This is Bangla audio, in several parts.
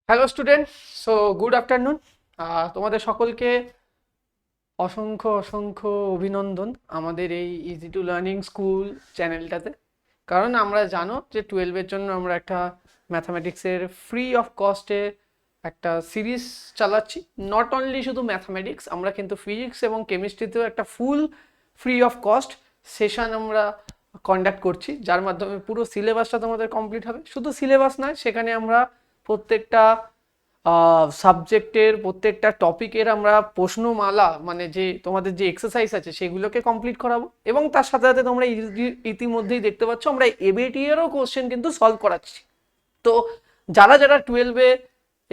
Hello student, so good afternoon. তোমাদের সকলকে অসংখ্য অসংখ্য অভিনন্দন আমাদের এই ইজি টু লার্নিং স্কুল চ্যানেলটাতে। কারণ আমরা জানো যে 12-এর জন্য আমরা একটা ম্যাথামেটিক্সের ফ্রি অফ কস্টে একটা সিরিজ চালাচ্ছি। নট অনলি শুধু ম্যাথামেটিক্স, আমরা কিন্তু ফিজিক্স এবং কেমিস্ট্রিতেও একটা full free of cost session আমরা কন্ডাক্ট করছি, যার মাধ্যমে পুরো সিলেবাসটা তোমাদের কমপ্লিট হবে। শুধু সিলেবাস নয়, সেখানে আমরা প্রত্যেকটা সাবজেক্টের প্রত্যেকটা টপিকের আমরা প্রশ্নমালা মানে যে তোমাদের যে এক্সারসাইজ আছে সেগুলোকে কমপ্লিট করাবো। এবং তার সাথে সাথে তোমরা ইতিমধ্যেই দেখতে পাচ্ছ আমরা এবিটি এরও কোশ্চেন কিন্তু সলভ করাচ্ছি। তো যারা যারা 12-এ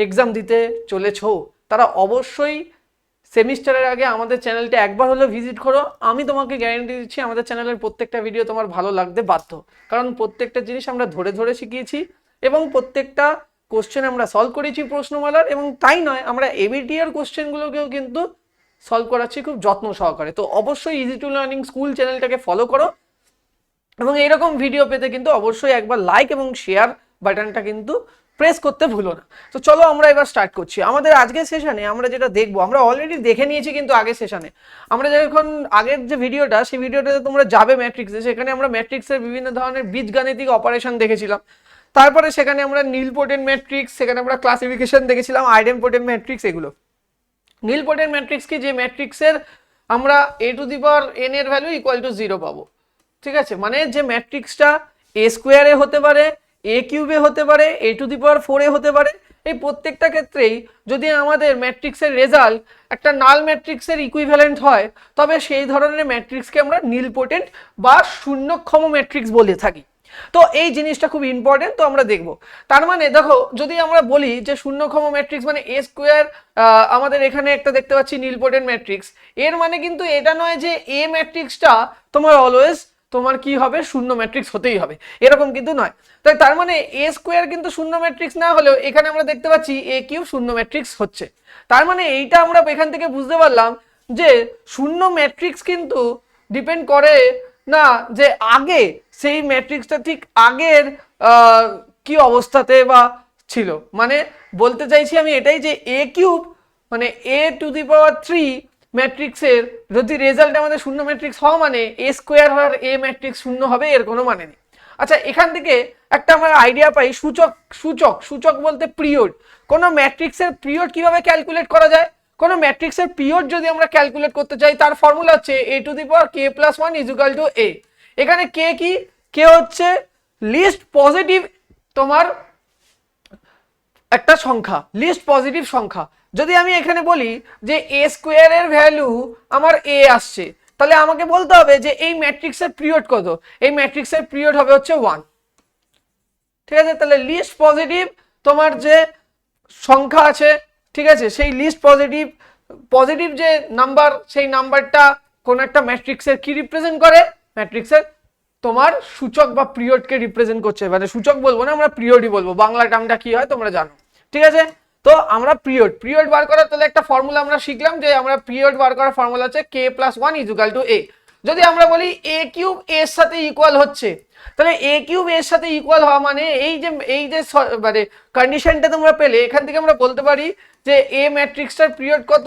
এক্সাম দিতে চলেছো তারা অবশ্যই সেমিস্টারের আগে আমাদের চ্যানেলটা একবার হলেও ভিজিট করো। আমি তোমাকে গ্যারান্টি দিচ্ছি আমাদের চ্যানেলের প্রত্যেকটা ভিডিও তোমার ভালো লাগতে বাধ্য, কারণ প্রত্যেকটা জিনিস আমরা ধরে ধরে শিখিয়েছি এবং প্রত্যেকটা কোশ্চেন আমরা সলভ করেছি প্রশ্নমালার। এবং তাই নয়, আমরা এবিটিআর কোশ্চেনগুলোকেও কিন্তু সলভ করাচ্ছি খুব যত্ন সহকারে। তো অবশ্যই ইজি টু লার্নিং স্কুল চ্যানেলটাকে ফলো করো এবং এইরকম ভিডিও পেতে কিন্তু অবশ্যই একবার লাইক এবং শেয়ার বাটনটা কিন্তু প্রেস করতে ভুলো না। তো চলো আমরা এবার স্টার্ট করছি আমাদের আজকের সেশনে। আমরা যেটা দেখবো, আমরা অলরেডি দেখে নিয়েছি কিন্তু আগের সেশনে। আমরা যখন আগের যে ভিডিওটা, সেই ভিডিওটাতে তোমরা যাবে ম্যাট্রিক্সে, সেখানে আমরা ম্যাট্রিক্সের বিভিন্ন ধরনের বীজগাণিতিক অপারেশন দেখেছিলাম। তারপরে সেখানে আমরা নীলপোটেন্ট ম্যাট্রিক্স, সেখানে আমরা ক্লাসিফিকেশন দেখেছিলাম, আইডেম্পোটেন্ট ম্যাট্রিক্স এগুলো। নীলপোটেন্ট ম্যাট্রিক্স কি, যে ম্যাট্রিক্সের আমরা a to the power n এর ভ্যালু ইকুয়াল টু 0 পাবো। ঠিক আছে, মানে যে ম্যাট্রিক্সটা a স্কোয়ারে হতে পারে, a কিউবে হতে পারে, a টু দি পাওয়ার 4 এ হতে পারে। এই প্রত্যেকটা ক্ষেত্রেই যদি আমাদের ম্যাট্রিক্সের রেজাল্ট একটা নাল ম্যাট্রিক্সের ইকুইভ্যালেন্ট হয়, তবে সেই ধরনের ম্যাট্রিক্সকে আমরা নীলপোটেন্ট বা শূন্যক্ষম ম্যাট্রিক্স বলে থাকি। তো এই জিনিসটা খুব ইম্পর্টেন্ট, তো আমরা দেখব। তার মানে দেখো, যদি আমরা বলি যে শূন্যক্ষম ম্যাট্রিক্স মানে এ স্কোয়ার, আমাদের এখানে একটা দেখতে পাচ্ছি নীলপোটেন্ট ম্যাট্রিক্স, এর মানে কিন্তু এটা নয় যে এ ম্যাট্রিক্সটা তোমার অলওয়েজ তোমার কি হবে, শূন্য ম্যাট্রিক্স হতেই হবে, এরকম কিন্তু নয়। তাই তার মানে এ স্কোয়ার কিন্তু শূন্য ম্যাট্রিক্স না হলেও এখানে আমরা দেখতে পাচ্ছি এ কিউব শূন্য ম্যাট্রিক্স হচ্ছে। তার মানে এইটা আমরা এখান থেকে বুঝতে পারলাম যে শূন্য ম্যাট্রিক্স কিন্তু ডিপেন্ড করে না যে আগে সেই ম্যাট্রিক্সটা ঠিক আগের কি অবস্থাতে বা ছিল। মানে বলতে চাইছি আমি এটাই যে এ কিউব মানে a টু দি পাওয়ার 3 ম্যাট্রিক্সের যদি রেজাল্ট আমাদের শূন্য ম্যাট্রিক্স হওয়া মানে a স্কোয়ার আর a ম্যাট্রিক্স শূন্য হবে, এর কোনো মানে নেই। আচ্ছা, এখান থেকে একটা আমরা আইডিয়া পাই, সূচক সূচক সূচক বলতে পিরিয়ড। কোনো ম্যাট্রিক্সের পিরিয়ড কিভাবে ক্যালকুলেট করা যায়? কোনো ম্যাট্রিক্সের পিরিয়ড যদি আমরা ক্যালকুলেট করতে চাই, তার ফর্মুলা হচ্ছে a to the power k plus 1 is equal two a। এখানে k কি? k হচ্ছে লিস্ট পজিটিভ তোমার একটা সংখ্যা, লিস্ট পজিটিভ সংখ্যা। যদি আমি এখানে বলি যে a স্কোয়ারের ভ্যালু আমার a আসছে, তাহলে আমাকে বলতে হবে যে এই ম্যাট্রিক্সের পিরিয়ড কত। এই ম্যাট্রিক্সের পিরিয়ড হবে হচ্ছে 1। ঠিক আছে, তাহলে লিস্ট পজিটিভ তোমার যে সংখ্যা আছে, ঠিক আছে, সেই লিস্ট পজিটিভ পজিটিভ যে নাম্বার, সেই নাম্বারটা কোন একটা ম্যাট্রিক্সের কি রিপ্রেজেন্ট করে? ম্যাট্রিক্সের তোমার সূচক বা পিরিয়ডকে রিপ্রেজেন্ট করছে। মানে সূচক বলবো না, আমরা পিরিয়ডই বলবো, বাংলা টার্মটা কি হয় তোমরা জানো। ঠিক আছে, তো আমরা পিরিয়ড বার করার তাহলে একটা ফর্মুলা আমরা শিখলাম, যে আমরা পিরিয়ড বার করার ফর্মুলা হচ্ছে k plus 1 is equal two a। যদি আমরা বলি a কিউব এর সাথে ইকুয়াল হচ্ছে, তাহলে a কিউব এর সাথে ইকুয়াল হওয়া মানে এই যে মানে কন্ডিশনটা তোমরা পেলে, এখান থেকে আমরা বলতে পারি যে a ম্যাট্রিক্সটার পিরিয়ড কত?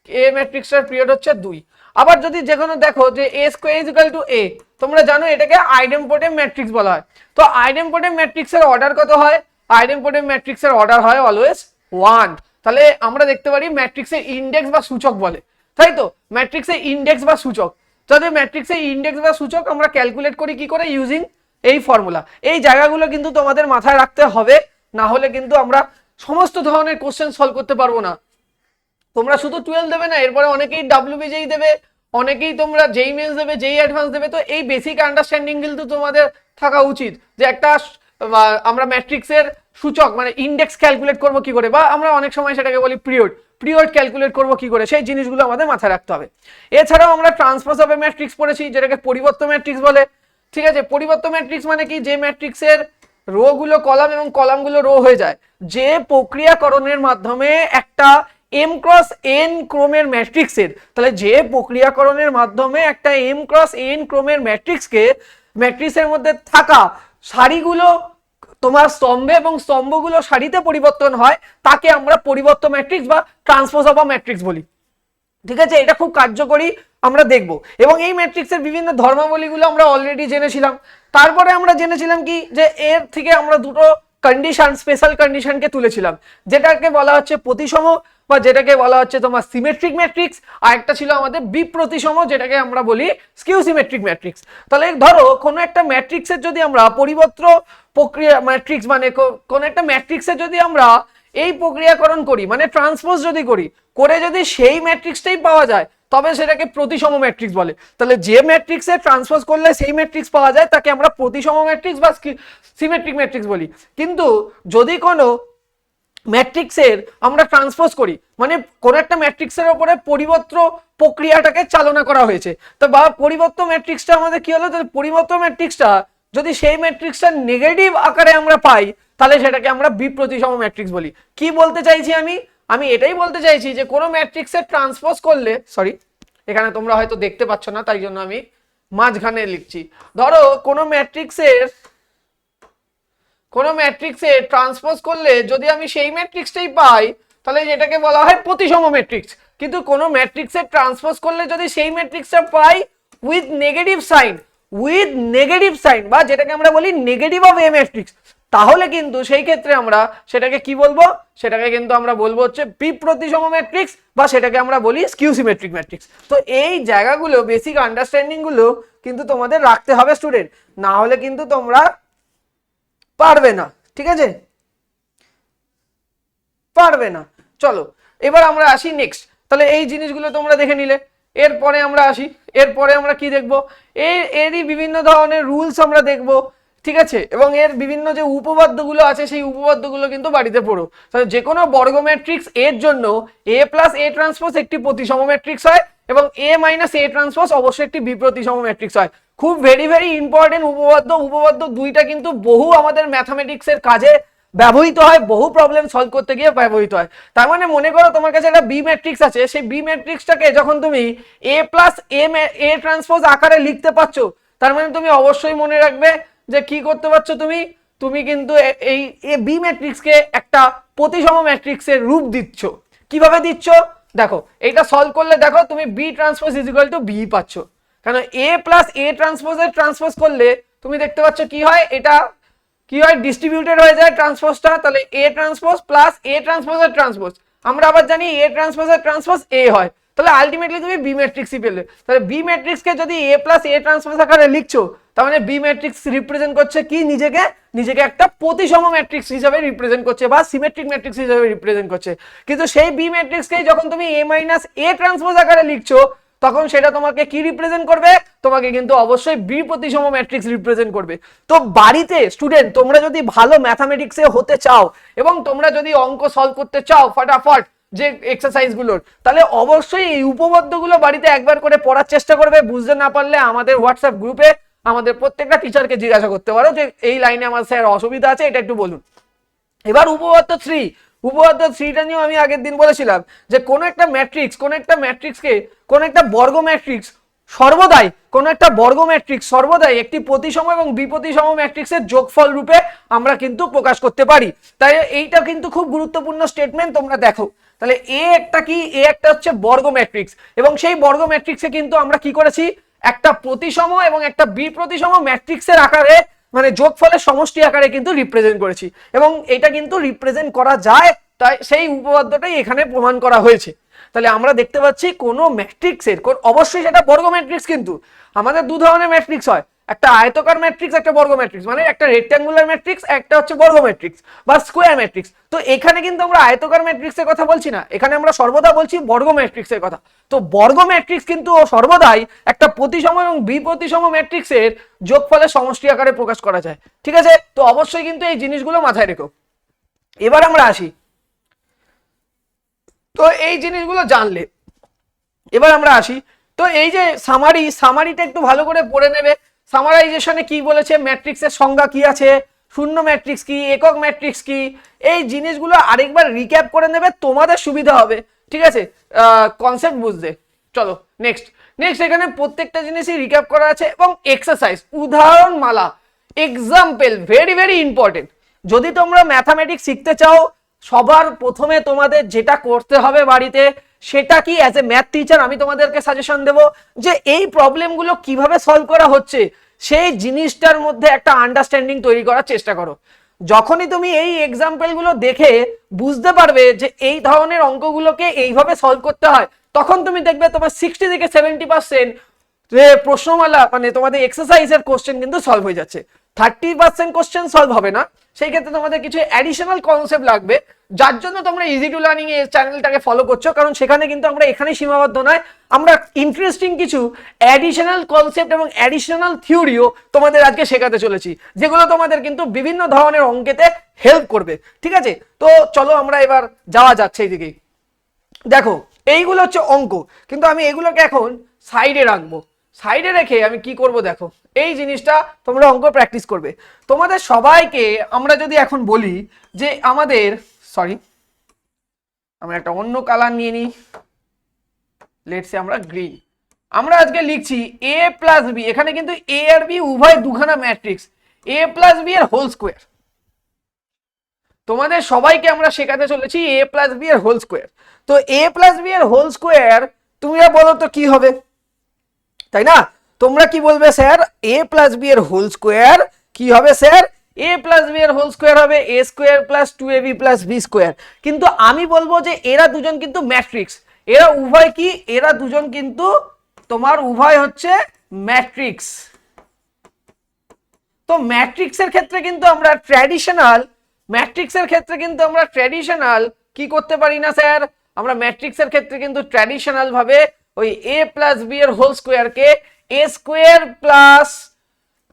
a ম্যাট্রিক্সটার পিরিয়ড হচ্ছে 2। আবার যদি যেখানে দেখো যে a square is equal two a, তোমরা জানো এটাকে আইডেম্পোটেন্ট ম্যাট্রিক্স বলা হয়। তো আইডেম্পোটেন্ট ম্যাট্রিক্সের অর্ডার কত হয়? আইডেম্পোটেন্ট ম্যাট্রিক্সের অর্ডার হয় অলওয়েজ 1। তাহলে আমরা দেখতে পারি ম্যাট্রিক্সের ইনডেক্স বা সূচক বলে, তাই তো? ম্যাট্রিক্সের ইনডেক্স বা সূচক, যদি ম্যাট্রিক্সের ইনডেক্স বা সূচক আমরা ক্যালকুলেট করি কি করে? ইউজিং এই ফর্মুলা। এই জায়গাগুলো কিন্তু তোমাদের মাথায় রাখতে হবে, না হলে কিন্তু আমরা সমস্ত ধরনের কোশ্চেন সলভ করতে পারবো না। তোমরা শুধু 12 দেবে না, এরপরে অনেকেই WBJEE দেবে, অনেকেই তোমরা JEE মেন্স দেবে, JEE অ্যাডভান্স দেবে। তো এই বেসিক আন্ডারস্ট্যান্ডিং কিন্তু তোমাদের থাকা উচিত, যে একটা আমরা ম্যাট্রিক্সের সূচক মানে ইনডেক্স ক্যালকুলেট করব কি করে, বা আমরা অনেক সময় সেটাকে বলি পিরিয়ড ক্যালকুলেট করব কি করে, সেই জিনিসগুলো আমাদের মাথায় রাখতে হবে। এছাড়াও আমরা ট্রান্সপোজ অফ এ ম্যাট্রিক্স পড়েছি, যেটাকে পরিবর্ত ম্যাট্রিক্স বলে। ঠিক আছে, পরিবর্ত ম্যাট্রিক্স মানে কি? যে ম্যাট্রিক্সের রো গুলো কলাম এবং কলামগুলো রো হয়ে যায়, যে প্রক্রিয়াকরণের মাধ্যমে একটা m ক্রস n ক্রমের ম্যাট্রিক্সের, তাহলে যে প্রক্রিয়াকরণের মাধ্যমে একটা m ক্রস n ক্রমের ম্যাট্রিক্সের মধ্যে থাকা সারিগুলো তোমার স্তম্ভে এবং স্তম্ভগুলো সারিতে পরিবর্তন হয় তাকে আমরা পরিবর্ত ম্যাট্রিক্স বা ট্রান্সপোজ অফ আ ম্যাট্রিক্স বলি। ঠিক আছে, এটা খুব কার্যকরী আমরা দেখব। এবং এই ম্যাট্রিক্সের বিভিন্ন ধর্মাবলীগুলো আমরা অলরেডি জেনেছিলাম। তারপরে আমরা জেনেছিলাম কি, যে এর থেকে আমরা দুটো কন্ডিশন, স্পেশাল কন্ডিশনকে তুলেছিলাম, যেটাকে বলা হচ্ছে প্রতিসম বা যেটাকে বলা হচ্ছে তোমার সিমেট্রিক ম্যাট্রিক্স, আর একটা ছিল আমাদের বিপ্রতিসম, যেটাকে আমরা বলি স্কিউ সিমেট্রিক ম্যাট্রিক্স। তাহলে ধরো কোনো একটা ম্যাট্রিক্সের যদি আমরা পরিবর্ত প্রক্রিয়া ম্যাট্রিক্স মানে কোন একটা ম্যাট্রিক্সের যদি আমরা এই প্রক্রিয়াকরণ করি, মানে ট্রান্সপোজ যদি করি, করে যদি সেই ম্যাট্রিক্সটাই পাওয়া যায়, তবে সেটাকে প্রতিসম ম্যাট্রিক্স বলে। তাহলে যে ম্যাট্রিক্সে ট্রান্সপোজ করলে সেই ম্যাট্রিক্স পাওয়া যায় তাকে আমরা প্রতিসম ম্যাট্রিক্স বা সিমেট্রিক ম্যাট্রিক্স বলি। কিন্তু যদি কোনো ম্যাট্রিক্সের আমরা ট্রান্সপোজ করি, মানে কোনো একটা ম্যাট্রিক্সের উপরে পরিবর্ত প্রক্রিয়াটাকে চালনা করা হয়েছে, তো বা পরিবর্ত ম্যাট্রিক্সটা আমাদের কি হলো, তাহলে পরিবর্ত ম্যাট্রিক্সটা যদি সেই ম্যাট্রিক্সটা নেগেটিভ আকারে আমরা পাই, তাহলে সেটাকে আমরা বিপ্রতিসম ম্যাট্রিক্স বলি। কি বলতে চাইছি আমি এটাই বলতে চাইছি যে কোনো ম্যাট্রিক্সের ট্রান্সপোজ করলে, সরি এখানে তোমরা হয়তো দেখতে পাচ্ছ না তাই জন্য আমি মাঝখানে লিখছি। ধরো কোনো ম্যাট্রিক্সে ট্রান্সপোজ করলে যদি আমি সেই ম্যাট্রিক্সটাই পাই, তাহলে যেটাকে বলা হয় প্রতিসম ম্যাট্রিক্স। কিন্তু কোনো ম্যাট্রিক্সে ট্রান্সপোজ করলে যদি সেই ম্যাট্রিক্সটা পাই উইথ নেগেটিভ সাইন বা যেটাকে আমরা বলি নেগেটিভ অফ এ ম্যাট্রিক্স, তাহলে কিন্তু সেই ক্ষেত্রে আমরা সেটাকে কি বলবো, সেটাকে কিন্তু আমরা বলবো হচ্ছে বিপ্রতিসম ম্যাট্রিক্স বা সেটাকে আমরা বলি স্কিউ সিমেট্রিক ম্যাট্রিক্স। তো এই জায়গাগুলো, বেসিক আন্ডারস্ট্যান্ডিং গুলো কিন্তু তোমাদের রাখতে হবে স্টুডেন্ট, না হলে কিন্তু তোমরা পারবে না। ঠিক আছে, পারবে না। চলো এবার আমরা আসি নেক্সট। তাহলে এই জিনিসগুলো তোমরা দেখে নিলে, এরপরে আমরা আসি, এরপরে আমরা কি দেখবো, এরই বিভিন্ন ধরনের রুলস আমরা দেখবো। ঠিক আছে, এবং এর বিভিন্ন যে উপপাদ্যগুলো আছে সেই উপপাদ্যগুলো কিন্তু বাড়িতে পড়ো। তাহলে যে কোনো বর্গ ম্যাট্রিক্স এর জন্য এ প্লাস এ ট্রান্সপোজ একটি প্রতিসম ম্যাট্রিক্স হয় এবং এ মাইনাস এ ট্রান্সপোজ অবশ্যই একটি বিপ্রতিসম ম্যাট্রিক্স হয়। খুব ভেরি ইম্পর্টেন্ট উপপাদ্য দুইটা কিন্তু বহু আমাদের ম্যাথামেটিক্সের কাজে ব্যবহৃত হয়, বহু প্রবলেম সলভ করতে গিয়ে ব্যবহৃত হয়। তার মানে মনে করো তোমার কাছে একটা বি ম্যাট্রিক্স আছে, সেই বি ম্যাট্রিক্সটাকে যখন তুমি এ প্লাস এ ট্রান্সপোজ আকারে লিখতে পারছো, তার মানে তুমি অবশ্যই মনে রাখবে যে কি করতে পারছো, তুমি কিন্তু এই বি ম্যাট্রিক্সকে একটা প্রতিসম ম্যাট্রিক্সের রূপ দিচ্ছ। কিভাবে দিচ্ছ দেখো, এইটা সলভ করলে দেখো তুমি B transpose is equal to B পাচ্ছ। কারণ এ প্লাস এ ট্রান্সপোজের ট্রান্সপোজ করলে তুমি দেখতে পাচ্ছ কি হয়, এটা কি হয়, ডিস্ট্রিবিউটেড হয়ে যায় ট্রান্সপোজটা। তাহলে এ ট্রান্সপোজ প্লাস এ ট্রান্সপোজের ট্রান্সপোজ, আমরা আবার জানি এ ট্রান্সপোজের ট্রান্সপোজ এ হয়। তাহলে আলটিমেটলি তুমি বি ম্যাট্রিক্সই পেলে। তাহলে বি ম্যাট্রিক্সকে যদি এ প্লাস এ ট্রান্সপোজ আকারে লিখছো, তার মানে বি ম্যাট্রিক্স রিপ্রেজেন্ট করছে কি, নিজেকে একটা প্রতিসম ম্যাট্রিক্স হিসেবে রিপ্রেজেন্ট করছে বা সিমেট্রিক ম্যাট্রিক্স হিসেবে রিপ্রেজেন্ট করছে। কিন্তু সেই বি ম্যাট্রিক্সকে যখন তুমি এ মাইনাস এ ট্রান্সপোজ আকারে লিখছো, তখন সেটা তোমাকে কি রিপ্রেজেন্ট করবে, তোমাকে কিন্তু অবশ্যই বি প্রতিসম ম্যাট্রিক্স রিপ্রেজেন্ট করবে। তো বাড়িতে স্টুডেন্ট তোমরা যদি ভালো ম্যাথামেটিক্সে হতে চাও এবং তোমরা যদি অঙ্ক সলভ করতে চাও ফটাফট যে এক্সারসাইজ গুলোর, তাহলে অবশ্যই এই উপপাদ্যগুলো বাড়িতে একবার করে পড়ার চেষ্টা করবে। বুঝতে না পারলে আমাদের হোয়াটসঅ্যাপ গ্রুপে আমাদের প্রত্যেকটা টিচারকে জিজ্ঞাসা করতে পারো যে এই লাইনে আমার স্যার অসুবিধা আছে, এটা একটু বলুন। এবার উপপাদ্য 3টা নিয়েও আমি আগের দিন বলেছিলাম যে কোন একটা ম্যাট্রিক্সকে কোন একটা বর্গ ম্যাট্রিক্স সর্বদাই একটি প্রতিসম এবং বিপ্রতিসম ম্যাট্রিক্সের যোগফল রূপে আমরা কিন্তু প্রকাশ করতে পারি। তাই এইটা কিন্তু খুব গুরুত্বপূর্ণ স্টেটমেন্ট, তোমরা দেখো। তাহলে এ একটা হচ্ছে বর্গ ম্যাট্রিক্স, এবং সেই বর্গ ম্যাট্রিক্সে কিন্তু আমরা কি করেছি, একটা প্রতিসম এবং একটা বিপ্রতিসম ম্যাট্রিক্সের আকারে, মানে যোগফলের সমষ্টি আকারে কিন্তু রিপ্রেজেন্ট করেছি, এবং এটা কিন্তু রিপ্রেজেন্ট করা যায়, তাই সেই উপপাদ্যটাই এখানে প্রমাণ করা হয়েছে। তাহলে আমরা দেখতে পাচ্ছি কোন ম্যাট্রিক্সের, অবশ্যই সেটা বর্গ ম্যাট্রিক্স, কিন্তু আমাদের দু ধরনের ম্যাট্রিক্স হয়, একটা আয়তকার ম্যাট্রিক্স, একটা বর্গ ম্যাট্রিক্স, মানে একটা রেক্ট্যাঙ্গুলার ম্যাট্রিক্স, একটা হচ্ছে বর্গ ম্যাট্রিক্স বা স্কোয়ার ম্যাট্রিক্স। তো এখানে কিন্তু আমরা আয়তকার ম্যাট্রিক্সের কথা বলছি না, এখানে আমরা সর্বদা বলছি বর্গ ম্যাট্রিক্সের কথা। তো বর্গ ম্যাট্রিক্স কিন্তু সর্বদাই একটা প্রতিসম এবং বিপ্রতিসম ম্যাট্রিক্সের যোগফলের সমষ্টি আকারে প্রকাশ করা যায়। ঠিক আছে, তো অবশ্যই কিন্তু এই জিনিসগুলো মাথায় রেখো। এবার আমরা আসি, তো এই জিনিসগুলো জানলে এবার আমরা আসি, তো এই যে সামারিটা একটু ভালো করে পড়ে নেবে। সামারাইজেশনে কি বলেছে, ম্যাট্রিক্সের সংজ্ঞা কি আছে, শূন্য ম্যাট্রিক্স কি, একক ম্যাট্রিক্স কি, এই জিনিসগুলো আরেকবার রিক্যাপ করে নেবে, তোমাদের সুবিধা হবে। ঠিক আছে, কনসেপ্ট বুঝতে। চলো নেক্সট এখানে প্রত্যেকটা জিনিসই রিক্যাপ করা আছে, এবং এক্সারসাইজ, উদাহরণমালা, এক্সাম্পল, ভেরি ইম্পর্টেন্ট। যদি তোমরা ম্যাথামেটিক্স শিখতে চাও সবার প্রথমে তোমাদের যেটা করতে হবে বাড়িতে সেটা কি, অ্যাজ এ ম্যাথ টিচার আমি তোমাদেরকে সাজেশন দেব যে এই প্রবলেমগুলো কিভাবে সলভ করা হচ্ছে সেই জিনিসটার মধ্যে একটা আন্ডারস্ট্যান্ডিং তৈরি করার চেষ্টা করো। যখনই তুমি এই এক্সাম্পলগুলো দেখে বুঝতে পারবে যে এই ধরনের অঙ্কগুলোকে এইভাবে সলভ করতে হয়, তখন তুমি দেখবে তোমার 60 থেকে 70% প্রশ্নমালা মানে তোমাদের এক্সারসাইজের কোশ্চেন কিন্তু সলভ হয়ে যাচ্ছে। 30% কোশ্চেন সলভ হবে না, সেই ক্ষেত্রে তোমাদের কিছু অ্যাডিশনাল কনসেপ্ট লাগবে, যার জন্য তোমরা ইজি টু লার্নিং এর চ্যানেলটাকে ফলো করছো। কারণ সেখানে কিন্তু আমরা এখানে সীমাবদ্ধ নয়, আমরা ইন্টারেস্টিং কিছু অ্যাডিশনাল কনসেপ্ট এবং অ্যাডিশনাল থিওরিও তোমাদের আজকে শেখাতে চলেছি, যেগুলো তোমাদের কিন্তু বিভিন্ন ধরনের অঙ্কেতে হেল্প করবে। ঠিক আছে, তো চলো আমরা এবার যাওয়া যাচ্ছে এইদিকে। দেখো এইগুলো হচ্ছে অঙ্ক, কিন্তু আমি এগুলোকে এখন সাইডে রাখবো। সাইডে রেখে আমি কি করব দেখো, এই জিনিসটা তোমরা অঙ্ক প্র্যাকটিস করবে। তোমাদের সবাইকে আমরা যদি এখন বলি যে আমাদের আমরা একটা অন্য কালার নিয়ে নিই, লেটস সে আমরা গ্রিন। আমরা আজকে লিখছি a প্লাস বি, এখানে কিন্তু a আর b উভয় দুখানা ম্যাট্রিক্স, a প্লাস বি এর হোল স্কোয়ার। তোমাদের সবাইকে আমরা শেখাতে চলেছি a প্লাস বি এর হোল স্কোয়ার। তো a প্লাস বি এর হোল স্কোয়ার তোমরা বলো তো কি হবে, তাই না? তোমরা কি বলবে স্যার? a প্লাস বি এর হোল স্কোয়ার কি হবে স্যার? a প্লাস বি এর হোল স্কোয়ার হবে a square plus 2ab plus b square. কিন্তু আমি বলবো যে এরা দুজন কিন্তু ম্যাট্রিক্স, এরা উভয় কি, এরা দুজন কিন্তু তোমার উভয় হচ্ছে ম্যাট্রিক্স। তো ম্যাট্রিক্সের ক্ষেত্রে কিন্তু আমরা ট্র্যাডিশনাল কি করতে পারি না স্যার? আমরা ম্যাট্রিক্সের ক্ষেত্রে কিন্তু ট্র্যাডিশনাল ভাবে ওই a প্লাস বি এর হোল স্কোয়ারকে a square plus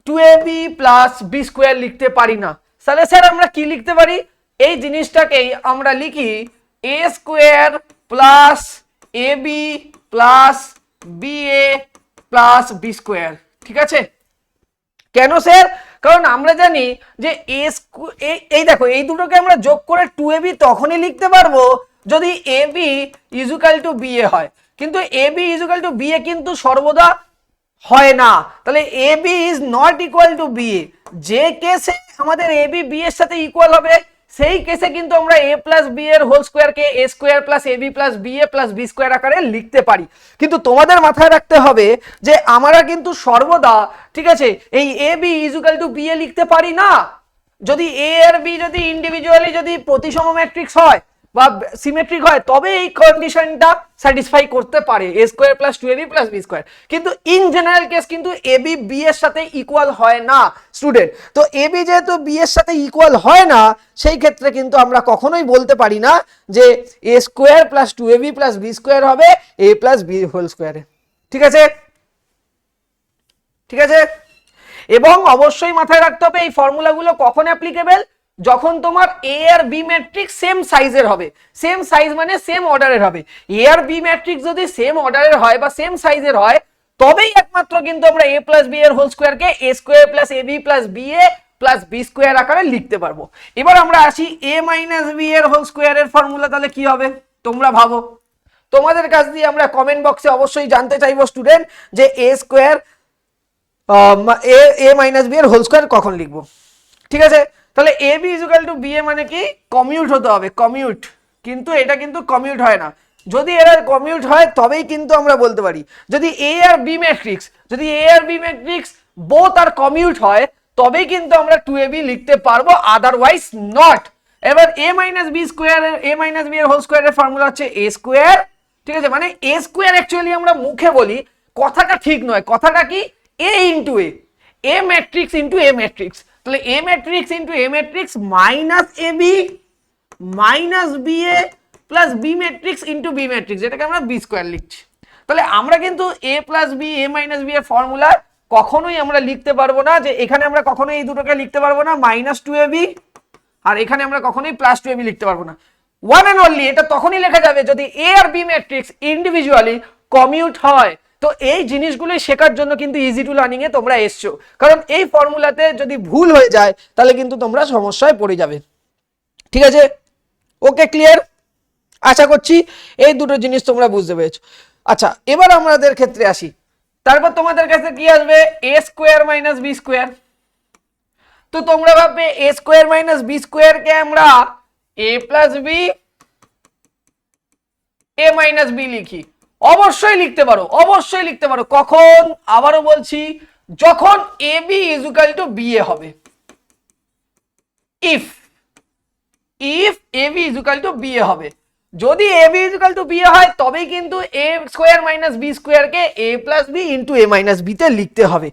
2ab plus b square লিখতে পারি না। তাহলে স্যার আমরা কি লিখতে পারি? এই জিনিসটাকেই আমরা লিখি a square plus ab plus ba plus b square. ঠিক আছে? কেন স্যার? কারণ আমরা জানি যে এই দেখো এই দুটোকে আমরা যোগ করে 2ab তখনই লিখতে পারবো যদি ab ইকুয়াল টু ba হয়, কিন্তু ab ইকুয়াল টু ba কিন্তু সর্বদা হয় না। তাহলে ab is not equal to ba, যে কেসে আমাদের ab b এর সাথে ইকুয়াল হবে সেই কেসে কিন্তু আমরা a প্লাস b এর হোল স্কোয়ারকে a square plus ab plus ba plus b square আকারে লিখতে পারি। কিন্তু তোমাদের মাথায় রাখতে হবে যে আমরা কিন্তু সর্বদা, ঠিক আছে, এই ab ইকুয়াল টু ba লিখতে পারি না। যদি a আর b যদি ইন্ডিভিজুয়ালি যদি প্রতিসম ম্যাট্রিক্স হয় বা সিমেট্রিক হয় তবে এই কন্ডিশনটা স্যাটিসফাই করতে পারে a square plus 2ab plus b square. কিন্তু ইন জেনারেল কেস কিন্তু ab b এর সাথে ইকুয়াল হয় না স্টুডেন্ট। তো ab যেহেতু b এর সাথে ইকুয়াল হয় না, সেই ক্ষেত্রে কিন্তু আমরা কখনোই বলতে পারি না যে a square plus 2ab plus b square হবে a প্লাস b হোল স্কোয়ারে। ঠিক আছে? ঠিক আছে? এবং অবশ্যই মাথায় রাখতে হবে এই ফর্মুলাগুলো কখন অ্যাপ্লিকেবল, যখন তোমার a আর b ম্যাট্রিক্স সেম সাইজের হবে। সেম সাইজ মানে সেম অর্ডারের হবে। a আর b ম্যাট্রিক্স যদি সেম অর্ডারের হয় বা সেম সাইজের হয় তবেই একমাত্র কিন্তু আমরা a প্লাস b এর হোল স্কোয়ারকে a square plus ab plus ba plus b square আকারে লিখতে পারবো। এবার আমরা আসি a মাইনাস b এর হোল স্কোয়ারের ফর্মুলা, তাহলে কি হবে তোমরা ভাবো। তোমাদের কাছ দিয়ে আমরা কমেন্ট বক্সে অবশ্যই জানতে চাইবো স্টুডেন্ট যে a square a minus b এর হোল স্কোয়ার কখন লিখবো। ঠিক আছে? তাহলে ab ইকুয়াল টু ba মানে কি? কমিউট হতে হবে, কমিউট। কিন্তু এটা কিন্তু কমিউট হয় না। যদি এরা কমিউট হয় তবেই কিন্তু আমরা বলতে পারি। যদি a আর b matrix both are commute হয় তবেই কিন্তু আমরা 2ab লিখতে পারবো, আদারওয়াইজ নট। এবার a minus b square, a minus b এর হোল স্কোয়ারের ফর্মুলা হচ্ছে a স্কোয়ার। ঠিক আছে? মানে a স্কোয়ার অ্যাকচুয়ালি আমরা মুখে বলি, কথাটা ঠিক নয়। কথাটা কি? a into a matrix into a matrix. তাহলে a matrix into a matrix minus ab minus ba plus b matrix into b matrix, যেটাকে আমরা b স্কোয়ার লিখছি। তাহলে আমরা কিন্তু a plus b a minus b এর ফর্মুলা কখনোই আমরা লিখতে পারবো না যে এখানে আমরা কখনোই এই দুটোকে লিখতে পারবো না মাইনাস 2ab, আর এখানে আমরা কখনোই প্লাস 2ab লিখতে পারবো না। ওয়ান অ্যান্ড অনলি এটা তখনই লেখা যাবে যদি a আর b ম্যাট্রিক্স ইন্ডিভিজুয়ালি কমিউট হয়। তো এই জিনিসগুলো শেখার জন্য কিন্তু ইজি টু লার্নিং এ তোমরা এসছো, কারণ এই ফর্মুলাতে যদি ভুল হয়ে যায় তাহলে কিন্তু তোমরা সমস্যায় পড়ে যাবে। ঠিক আছে? ওকে, ক্লিয়ার? আশা করছি এই দুটো জিনিস তোমরা বুঝতে পেরেছো। আচ্ছা, এবার আমাদের ক্ষেত্রে আসি। তারপর তোমাদের কাছে কি আসবে? a square minus b square. তো তোমরা ভাববে এ স্কোয়ার মাইনাস বি স্কোয়ারকে আমরা এ plus B A minus B লিখি। অবশ্যই লিখতে পারো, অবশ্যই লিখতে পারো। কখন? আবারও বলছি, যখন A B is equal to B A হবে। If A B is equal to B A হবে, যদি A B is equal to B A হয় তবেই কিন্তু এ স্কোয়ার মাইনাস বি স্কোয়ারকে A plus B into A minus বিতে লিখতে হবে।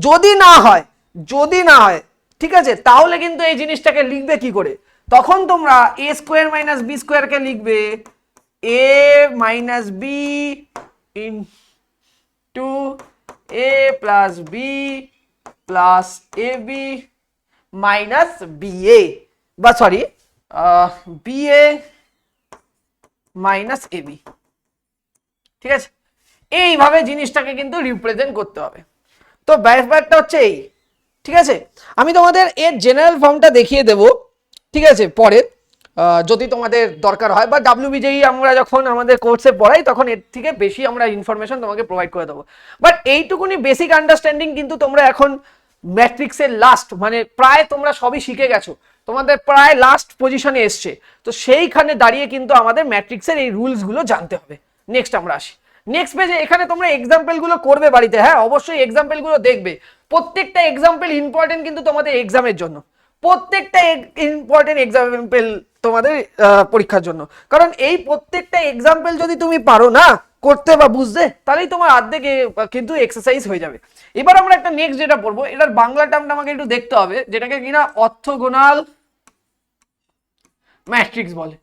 যদি না হয়, যদি না হয়, ঠিক আছে, তাহলে কিন্তু এই জিনিসটাকে লিখবে কি করে? তখন তোমরা এ স্কোয়ার মাইনাস বি স্কোয়ারকে লিখবে এ minus B into A plus B plus A B minus B A, বা sorry B A minus A B. ঠিক আছে, এইভাবে জিনিসটাকে কিন্তু রিপ্রেজেন্ট করতে হবে। তো ব্যাপারটা হচ্ছে এই, ঠিক আছে। আমি তোমাদের এর জেনারেল ফর্মটা দেখিয়ে দেব, ঠিক আছে, পরে যদি তোমাদের দরকার হয়, বা ডাব্লিউবিজেই আমরা যখন আমাদের কোর্সে পড়াই তখন এর থেকে বেশি আমরা ইনফরমেশন তোমাকে প্রোভাইড করে দেবো। বাট এইটুকুনি বেসিক আন্ডারস্ট্যান্ডিং কিন্তু তোমরা এখন ম্যাট্রিক্সের লাস্ট, মানে প্রায় তোমরা সবই শিখে গেছো, তোমাদের প্রায় লাস্ট পজিশনে এসছে। তো সেইখানে দাঁড়িয়ে কিন্তু আমাদের ম্যাট্রিক্সের এই রুলসগুলো জানতে হবে। নেক্সট আমরা আসি নেক্সট পেজে। এখানে তোমরা এক্সাম্পল গুলো করবে বাড়িতে, হ্যাঁ অবশ্যই এক্সাম্পল গুলো দেখবে। প্রত্যেকটা এক্সাম্পল ইম্পর্টেন্ট কিন্তু তোমাদের এক্সামের জন্য, প্রত্যেকটা ইম্পর্টেন্ট এক্সাম্পল তোমাদের পরীক্ষার জন্য। কারণ এই প্রত্যেকটা এক্সাম্পল যদি তুমি পারো না করতে বা বুঝতে, তাহলেই তোমার অর্ধেক কিন্তু এক্সারসাইজ হয়ে যাবে। এবার আমরা একটা নেক্সট যেটা পড়বো, এটার বাংলা টার্মটা আমাকে একটু দেখতে হবে, যেটাকে কিনা অর্থোগোনাল ম্যাট্রিক্স বলে।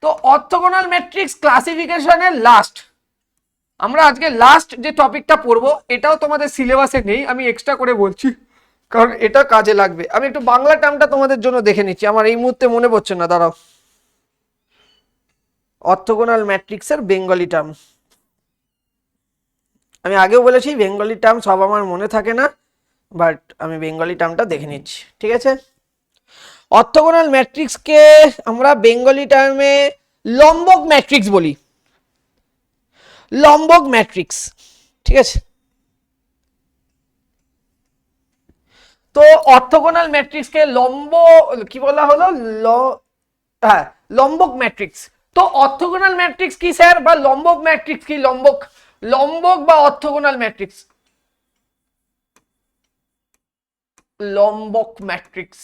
তো অর্থোগোনাল ম্যাট্রিক্স ক্লাসিফিকেশনের লাস্ট, আমরা আজকে লাস্ট যে টপিকটা পড়বো, এটাও তোমাদের সিলেবাসে নেই, আমি এক্সট্রা করে বলছি কারণ এটা কাজে লাগবে। আমি একটু বাংলা টার্মটা তোমাদের জন্য দেখে নিচ্ছি, আমার এই মুহূর্তে মনে পড়ছে না, দাঁড়াও। অর্থোগোনাল ম্যাট্রিক্সের বেঙ্গলি টার্ম, আমি আগেও বলেছি বেঙ্গলি টার্ম সব আমার মনে থাকে না, বাট আমি বেঙ্গলি টার্মটা দেখে নিচ্ছি, ঠিক আছে। অর্থোগোনাল ম্যাট্রিক্সকে আমরা বেঙ্গলি টার্মে লম্বক ম্যাট্রিক্স বলি, লম্বক ম্যাট্রিক্স, ঠিক আছে। তো অর্থোগোনাল ম্যাট্রিক্সকে লম্ব কি বলা হলো, হ্যাঁ লম্বক ম্যাট্রিক্স। তো অর্থোগোনাল ম্যাট্রিক্স কি স্যার, বা লম্বক ম্যাট্রিক্স কি? লম্বক, লম্বক বা orthogonal matrix, লম্বক matrix.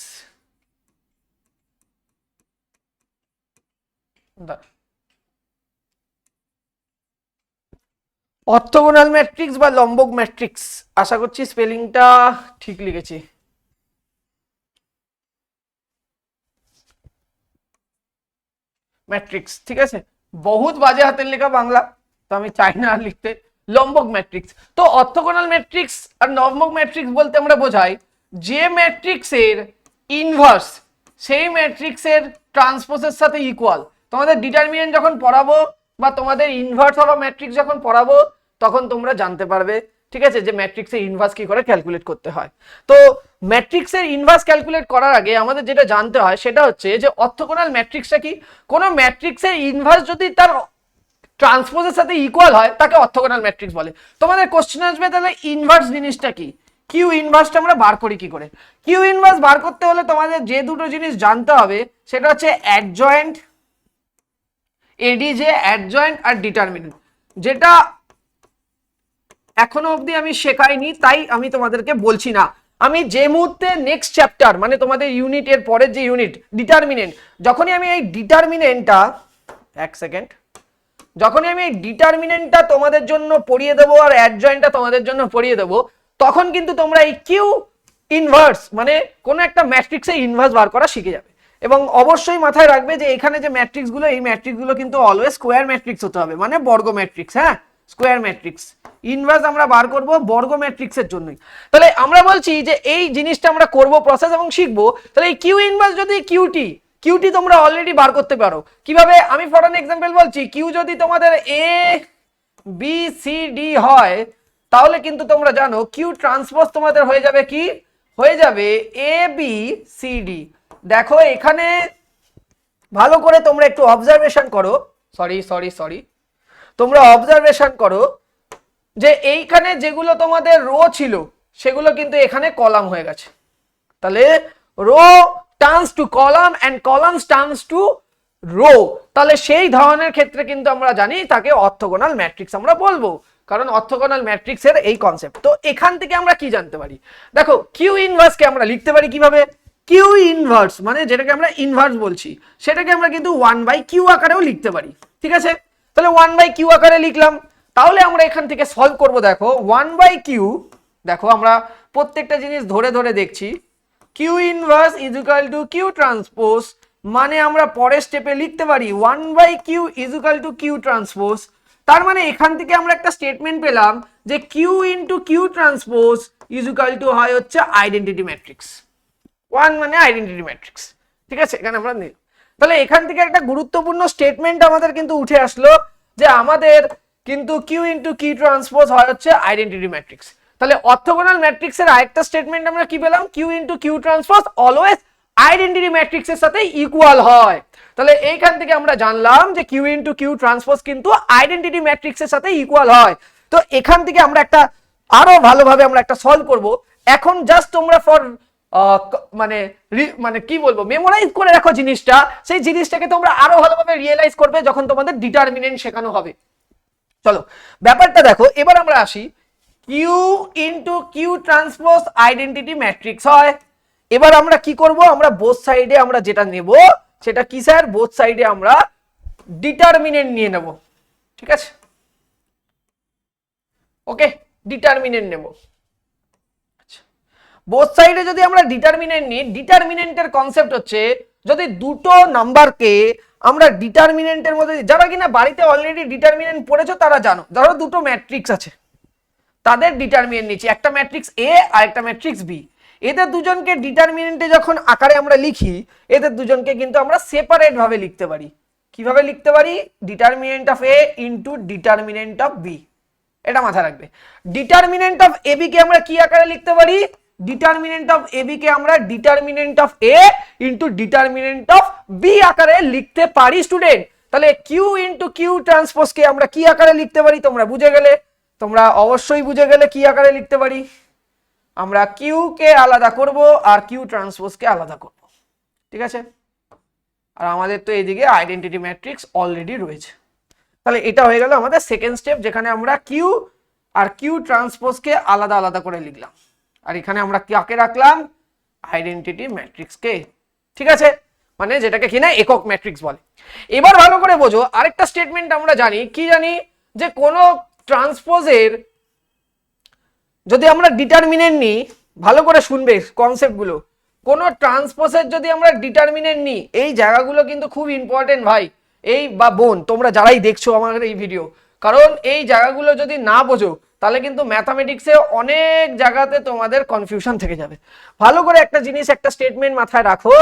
Orthogonal matrix বা লম্বক ম্যাট্রিক্স, আশা করছি স্পেলিংটা ঠিক লিখেছি। ম্যাট্রিক্স, ঠিক আছে, বহুত বাজে হাতের লেখা বাংলা, তো আমি চাই না আর লিখতে। লম্বক ম্যাট্রিক্স। তো অর্থোগোনাল ম্যাট্রিক্স আর লম্বক ম্যাট্রিক্স বলতে আমরা বোঝাই যে ম্যাট্রিক্সের ইনভার্স সেই ম্যাট্রিক্সের ট্রান্সপোজের সাথে ইকুয়াল। তোমাদের ডিটারমিনেন্ট যখন পড়াবো বা তোমাদের ইনভার্স অফ ম্যাট্রিক্স যখন পড়াবো তখন তোমরা জানতে পারবে, ঠিক আছে, যে ম্যাট্রিক্সের ইনভার্স কি করে ক্যালকুলেট করতে হয়। তো ম্যাট্রিক্সের ইনভার্স ক্যালকুলেট করার আগে আমাদের যেটা জানতে হয় সেটা হচ্ছে যে অর্থোগোনাল ম্যাট্রিক্সটা কি। কোনো ম্যাট্রিক্সের ইনভার্স যদি তার ট্রান্সপোজের সাথে ইকুয়াল হয় তাকে অর্থোগোনাল ম্যাট্রিক্স বলে। তোমাদের কোশ্চেন আসবে তাহলে ইনভার্স জিনিসটা কি, কিউ ইনভার্সটা আমরা বার করি কি করে। কিউ ইনভার্স বার করতে হলে তোমাদের যে দুটো জিনিস জানতে হবে সেটা হচ্ছে অ্যাডজয়েন্ট, এডিজে অ্যাডজয়েন্ট আর ডিটারমিনেন্ট, যেটা এখনো অবধি আমি শেখাইনি তাই আমি তোমাদেরকে বলছি না। আমি যে মুহূর্তে নেক্সট চ্যাপ্টার মানে তোমাদের ইউনিটের পরের যে ইউনিট ডিটারমিনেন্ট, যখনই আমি এই ডিটারমিনেন্টটা, এক সেকেন্ড, যখনই আমি এই ডিটারমিনেন্টটা তোমাদের জন্য পড়িয়ে দেবো আর অ্যাডজয়েন্টটা তোমাদের জন্য পড়িয়ে দেবো, তখন কিন্তু তোমরা এই কিউ ইনভার্স মানে কোনো একটা ম্যাট্রিক্সে ইনভার্স বার করা শিখে যাবে। এবং অবশ্যই মাথায় রাখবে যে এখানে যে ম্যাট্রিক্সগুলো, এই ম্যাট্রিক্সগুলো কিন্তু অলওয়েজ স্কোয়ার ম্যাট্রিক্স হতে হবে, মানে বর্গ ম্যাট্রিক্স, হ্যাঁ স্কোয়ার ম্যাট্রিক্স। ইনভার্স আমরা বার করব বর্গ ম্যাট্রিক্সের জন্যই। তাহলে আমরা বলছি যে এই জিনিসটা আমরা করব প্রসেস এবং শিখবো। তাহলে এই কিউ ইনভার্স যদি কিউটি তোমরা অলরেডি বার করতে পারো কিভাবে, আমি ফর অ্যান এক্সাম্পল বলছি। কিউ যদি তোমাদের এ বি সি ডি হয় তাহলে কিন্তু তোমরা জানো কিউ ট্রান্সপোজ তোমাদের হয়ে যাবে কি, হয়ে যাবে এ বি সি ডি। দেখো এখানে ভালো করে তোমরা একটু অবজারভেশন করো, সরি তোমরা অবজারভেশন করো যে এইখানে যেগুলো তোমাদের রো ছিল সেগুলো কিন্তু এখানে কলাম হয়ে গেছে। তাহলে row turns to column and columns turns to row, তাহলে সেই ধরনের ক্ষেত্রে কিন্তু আমরা জানি তাকে অর্থোগোনাল ম্যাট্রিক্স আমরা বলবো, কারণ অর্থোগোনাল ম্যাট্রিক্সের এই কনসেপ্ট। তো এখান থেকে আমরা কি জানতে পারি, দেখো কিউ ইনভার্সকে আমরা লিখতে পারি কিভাবে, কিউ ইনভার্স মানে যেটাকে আমরা ইনভার্স বলছি সেটাকে আমরা কিন্তু 1/q আকারেও লিখতে পারি, ঠিক আছে। তাহলে 1/q আকারে লিখলাম, তাহলে আমরা এখান থেকে সলভ করব। দেখো 1/q, দেখো আমরা প্রত্যেকটা জিনিস ধরে ধরে দেখছি, Q inverse is equal to Q transpose, মানে আমরা পরের স্টেপে লিখতে পারি 1/q is equal to Q transpose. তার মানে এখান থেকে আমরা একটা স্টেটমেন্ট পেলাম যে Q into Q transpose is equal to হয় হচ্ছে আইডেন্টিটি ম্যাট্রিক্স, 1 মানে আইডেন্টিটি ম্যাট্রিক্স, ঠিক আছে। এখানে আমরা নিই, তাহলে এখান থেকে একটা গুরুত্বপূর্ণ স্টেটমেন্ট আমাদের কিন্তু উঠে আসলো যে আমাদের কিন্তু কিউ ইন্টু কিউ ট্রান্সপোজ হয় হচ্ছে আইডেন্টিটি ম্যাট্রিক্স। তাহলে অর্থোগোনাল ম্যাট্রিক্সের আরেকটা স্টেটমেন্ট আমরা কি পেলাম, Q into Q transpose always identity ম্যাট্রিক্সের সাথে ইকুয়াল হয়। তাহলে এইখান থেকে আমরা জানলাম যে কিউ ইন্টু কিউ ট্রান্সপোজ কিন্তু আইডেন্টিটি ম্যাট্রিক্সের সাথে ইকুয়াল হয়। তো এখান থেকে আমরা একটা আরো ভালোভাবে আমরা একটা সলভ করব। এখন জাস্ট তোমরা ফর মানে মানে কি বলবো, মেমোরাইজ করে রাখো জিনিসটা, সেই জিনিসটাকে তোমরা আরো ভালোভাবে রিয়েলাইজ করবে যখন তোমাদের ডিটারমিনেন্ট শেখানো হবে। চলো ব্যাপারটা দেখো, এবার আমরা আসি Q into Q transpose identity matrix হয়। এবার আমরা কি করব, আমরা বোথ সাইডে আমরা যেটা নেব সেটা কি স্যার, বোথ সাইডে আমরা ডিটারমিনেন্ট নিয়ে নেব, ঠিক আছে। ওকে, ডিটারমিনেন্ট নেব। বোথ সাইডে যদি আমরা ডিটারমিনেন্ট নিই, ডিটারমিনেন্টের কনসেপ্ট হচ্ছে যদি দুটো নাম্বারকে আমরা ডিটারমিনেন্টের মধ্যে, যারা কিনা বাড়িতে অলরেডি ডিটারমিনেন্ট পড়েছো তারা জানো, ধরো দুটো ম্যাট্রিক্স আছে তাদের ডিটারমিনেন্ট নিচ্ছি, একটা ম্যাট্রিক্স এ আর একটা ম্যাট্রিক্স বি, এদের দুজনকে ডিটারমিনেন্টে যখন আকারে আমরা লিখি এদের দুজনকে কিন্তু আমরা সেপারেট ভাবে লিখতে পারি। কিভাবে লিখতে পারি, determinant of A into determinant of B, এটা মাথায় রাখবে। ডিটারমিনেন্ট অফ এ বি কে আমরা কি আকারে লিখতে পারি, ডিটারমিনেন্ট অফ এ বি কে আমরা determinant of A into determinant of B আকারে লিখতে পারি স্টুডেন্ট। তাহলে কিউ ইনটু কিউ ট্রান্সপোজ কে আমরা কি আকারে লিখতে পারি, তোমরা বুঝে গেলে, তোমরা অবশ্যই বুঝে গেলে কি আকারে লিখতে পারি, আমরা কিউ কে আলাদা করব আর কিউ ট্রান্সপোজ কে আলাদা করব, ঠিক আছে। আর আমাদের তো এইদিকে আইডেন্টিটি ম্যাট্রিক্স অলরেডি রয়েছে। তাহলে এটা হয়ে গেল আমাদের সেকেন্ড স্টেপ, যেখানে আমরা কিউ আর কিউ ট্রান্সপোজ কে আলাদা আলাদা করে লিখলাম, আর এখানে আমরা কাকে রাখলাম, আইডেন্টিটি ম্যাট্রিক্স কে, ঠিক আছে, মানে যেটাকে কিনা একক ম্যাট্রিক্স বলে। এবার ভালো করে বোঝো, আরেকটা স্টেটমেন্ট আমরা জানি, কি জানি, যে কোন ট্রান্সপোজের যদি আমরা ডিটারমিনেন্ট নিই, ভালো করে শুনবে কনসেপ্টগুলো, কোন ট্রান্সপোজের যদি আমরা ডিটারমিনেন্ট নিই, এই জায়গাগুলো কিন্তু খুব ইম্পর্টেন্ট ভাই, এই বা বোন তোমরা যারাই দেখছো আমাদের এই ভিডিও, কারণ এই জায়গাগুলো যদি না বোঝো তাহলে কিন্তু ম্যাথামেটিক্সে অনেক জায়গাতে তোমাদের কনফিউশন থেকে যাবে। ভালো করে একটা জিনিস, একটা স্টেটমেন্ট মাথায় রাখো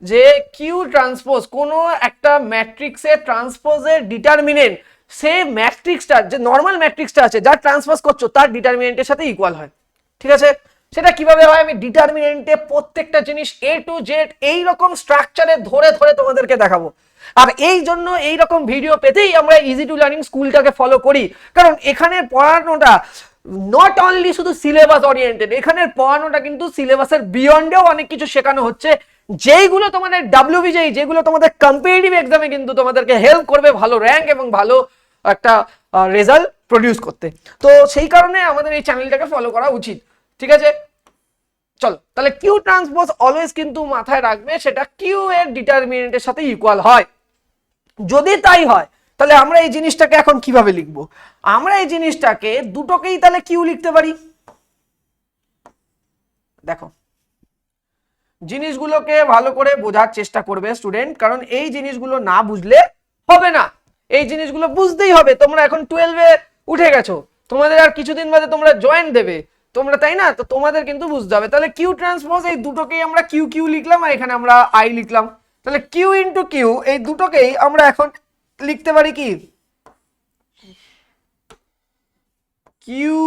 যে কিউ ট্রান্সপোজ কোন একটা ম্যাট্রিক্সের ট্রান্সপোজের ডিটারমিনেন্ট সে ম্যাট্রিক্সটা, যে নর্মাল ম্যাট্রিক্সটা আছে যার ট্রান্সপোজ করছো তার ডিটারমিনেন্টের সাথে ইকুয়াল হয়, ঠিক আছে। সেটা কিভাবে হয়, আমি ডিটারমিনেন্টে প্রত্যেকটা জিনিস এ টু জেড এইরকম স্ট্রাকচারে ধরে ধরে তোমাদেরকে দেখাবো। আর এই জন্য এইরকম ভিডিও পেতেই আমরা ইজি টু লার্নিং স্কুলটাকে ফলো করি, কারণ এখানে পড়ানোটা নট অনলি শুধু সিলেবাস ওরিয়েন্টেড, এখানের পড়ানোটা কিন্তু সিলেবাসের বিয়ন্ডেও অনেক কিছু শেখানো হচ্ছে, যেইগুলো তোমাদের ডাব্লিউবিজেই, যেগুলো তোমাদের কম্পিটিটিভ এক্সামে কিন্তু তোমাদেরকে হেল্প করবে ভালো র্যাঙ্ক এবং ভালো একটা রেজাল্ট প্রডিউস করতে। তো সেই কারণে আমাদের এই চ্যানেলটাকে ফলো করা উচিত, ঠিক আছে। চলো, তাহলে কিউ ট্রান্সপোজ অলওয়েজ কিন্তু মাথায় রাখবে সেটা কিউ এর ডিটারমিনেন্টের সাথে ইকুয়াল হয়। যদি তাই হয় তাহলে আমরা এই জিনিসটাকে এখন কিভাবে লিখবো, আমরা এই জিনিসটাকে দুটোকেই তাহলে কিউ লিখতে পারি। দেখো জিনিসগুলোকে ভালো করে বোঝার চেষ্টা করবে স্টুডেন্ট, কারণ এই জিনিসগুলো না বুঝলে হবে না, এই জিনিসগুলো বুঝতেই হবে। তোমরা এখন 12-এ উঠে গেছো, তোমাদের আর কিছুদিন বাদে তোমরা জয়েন দেবে তোমরা, তাই না, তো তোমাদের কিন্তু বুঝতে হবে। তাহলে কিউ ট্রান্সপোজ এই দুটোকেই আমরা কিউ কিউ লিখলাম আর এখানে আমরা আই লিখলাম, তাহলে কিউ ইন্টু কিউ এই দুটোকেই আমরা এখন লিখতে পারি কি, Q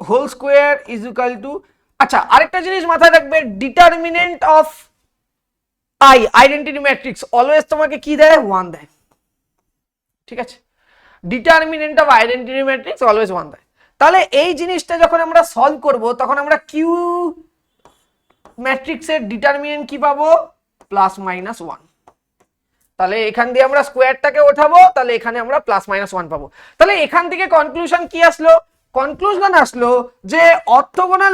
whole square is equal to, আচ্ছা আরেকটা জিনিস মাথায় রাখবে, determinant of I identity matrix always তোমাকে কি দেয়, 1 দেয়, ঠিক আছে। Determinant of identity matrix always 1 দেয়। তাহলে এই জিনিসটা যখন আমরা সলভ করব তখন আমরা কিউ ম্যাট্রিক্সের ডিটারমিনেন্ট কি পাবো, +-1। তাহলে এখান দিয়ে আমরা স্কোয়ারটাকে ওঠাবো, তাহলে এখানে আমরা +-1 পাবো। তাহলে এখান থেকে কনক্লুশন কি আসলো, কনক্লুশন আসলো যে অর্থোগোনাল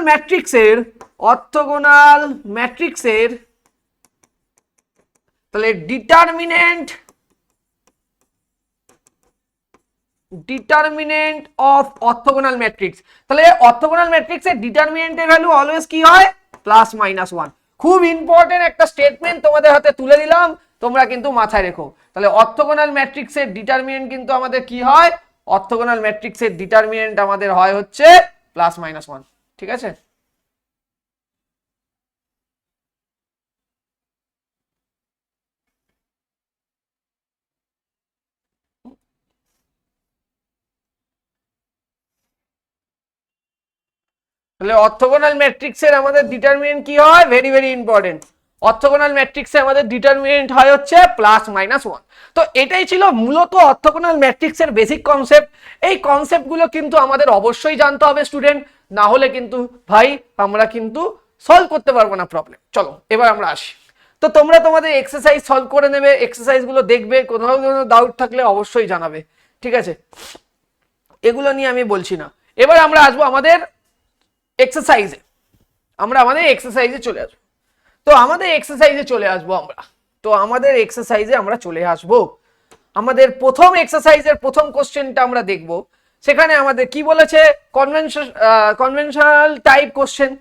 ম্যাট্রিক্সের তাহলে ডিটারমিনেন্ট অফ অর্থোগোনাল ম্যাট্রিক্স, তাহলে অর্থোগোনাল ম্যাট্রিক্সের ডিটারমিনেন্টের ভ্যালু অলওয়েজ কি হয়, +-1। খুব ইম্পর্টেন্ট একটা স্টেটমেন্ট তোমাদের হাতে তুলে দিলাম, তোমরা কিন্তু মাথায় রেখো। তাহলে অর্থোগোনাল ম্যাট্রিক্সের ডিটারমিনেন্ট কিন্তু আমাদের কি হয়, অর্থোগোনাল ম্যাট্রিক্সের ডিটারমিনেন্ট আমাদের হয় হচ্ছে +-1। ঠিক আছে। তাহলে অর্থোগোনাল ম্যাট্রিক্সের আমাদের ডিটারমিনেন্ট কি হয়, ভেরি ভেরি ইম্পর্টেন্ট। অর্থোগোনাল ম্যাট্রিক্সে আমাদের ডিটারমিনেন্ট হয় হচ্ছে +-1। তো এটাই ছিল মূলত অর্থোগোনাল ম্যাট্রিক্সের বেসিক কনসেপ্ট। এই কনসেপ্টগুলো কিন্তু আমাদের অবশ্যই জানতে হবে স্টুডেন্ট, না হলে কিন্তু ভাই আমরা কিন্তু সলভ করতে পারবো না প্রবলেম। চলো এবার আমরা আসি। তো তোমরা তোমাদের এক্সারসাইজ সলভ করে নেবে, এক্সারসাইজগুলো দেখবে, কোনো ডাউট থাকলে অবশ্যই জানাবে। ঠিক আছে, এগুলো নিয়ে আমি বলছি না। এবার আমরা আসবো আমাদের এক্সারসাইজে, আমাদের এক্সারসাইজে চলে আসবো। তো আমাদের এক্সারসাইজে চলে আসবো আমরা চলে আসবো। আমাদের প্রথম এক্সারসাইজের প্রথম কোশ্চেনটা আমরা দেখব। সেখানে আমাদের কি বলেছে, কনভেনশনাল টাইপ কোশ্চেন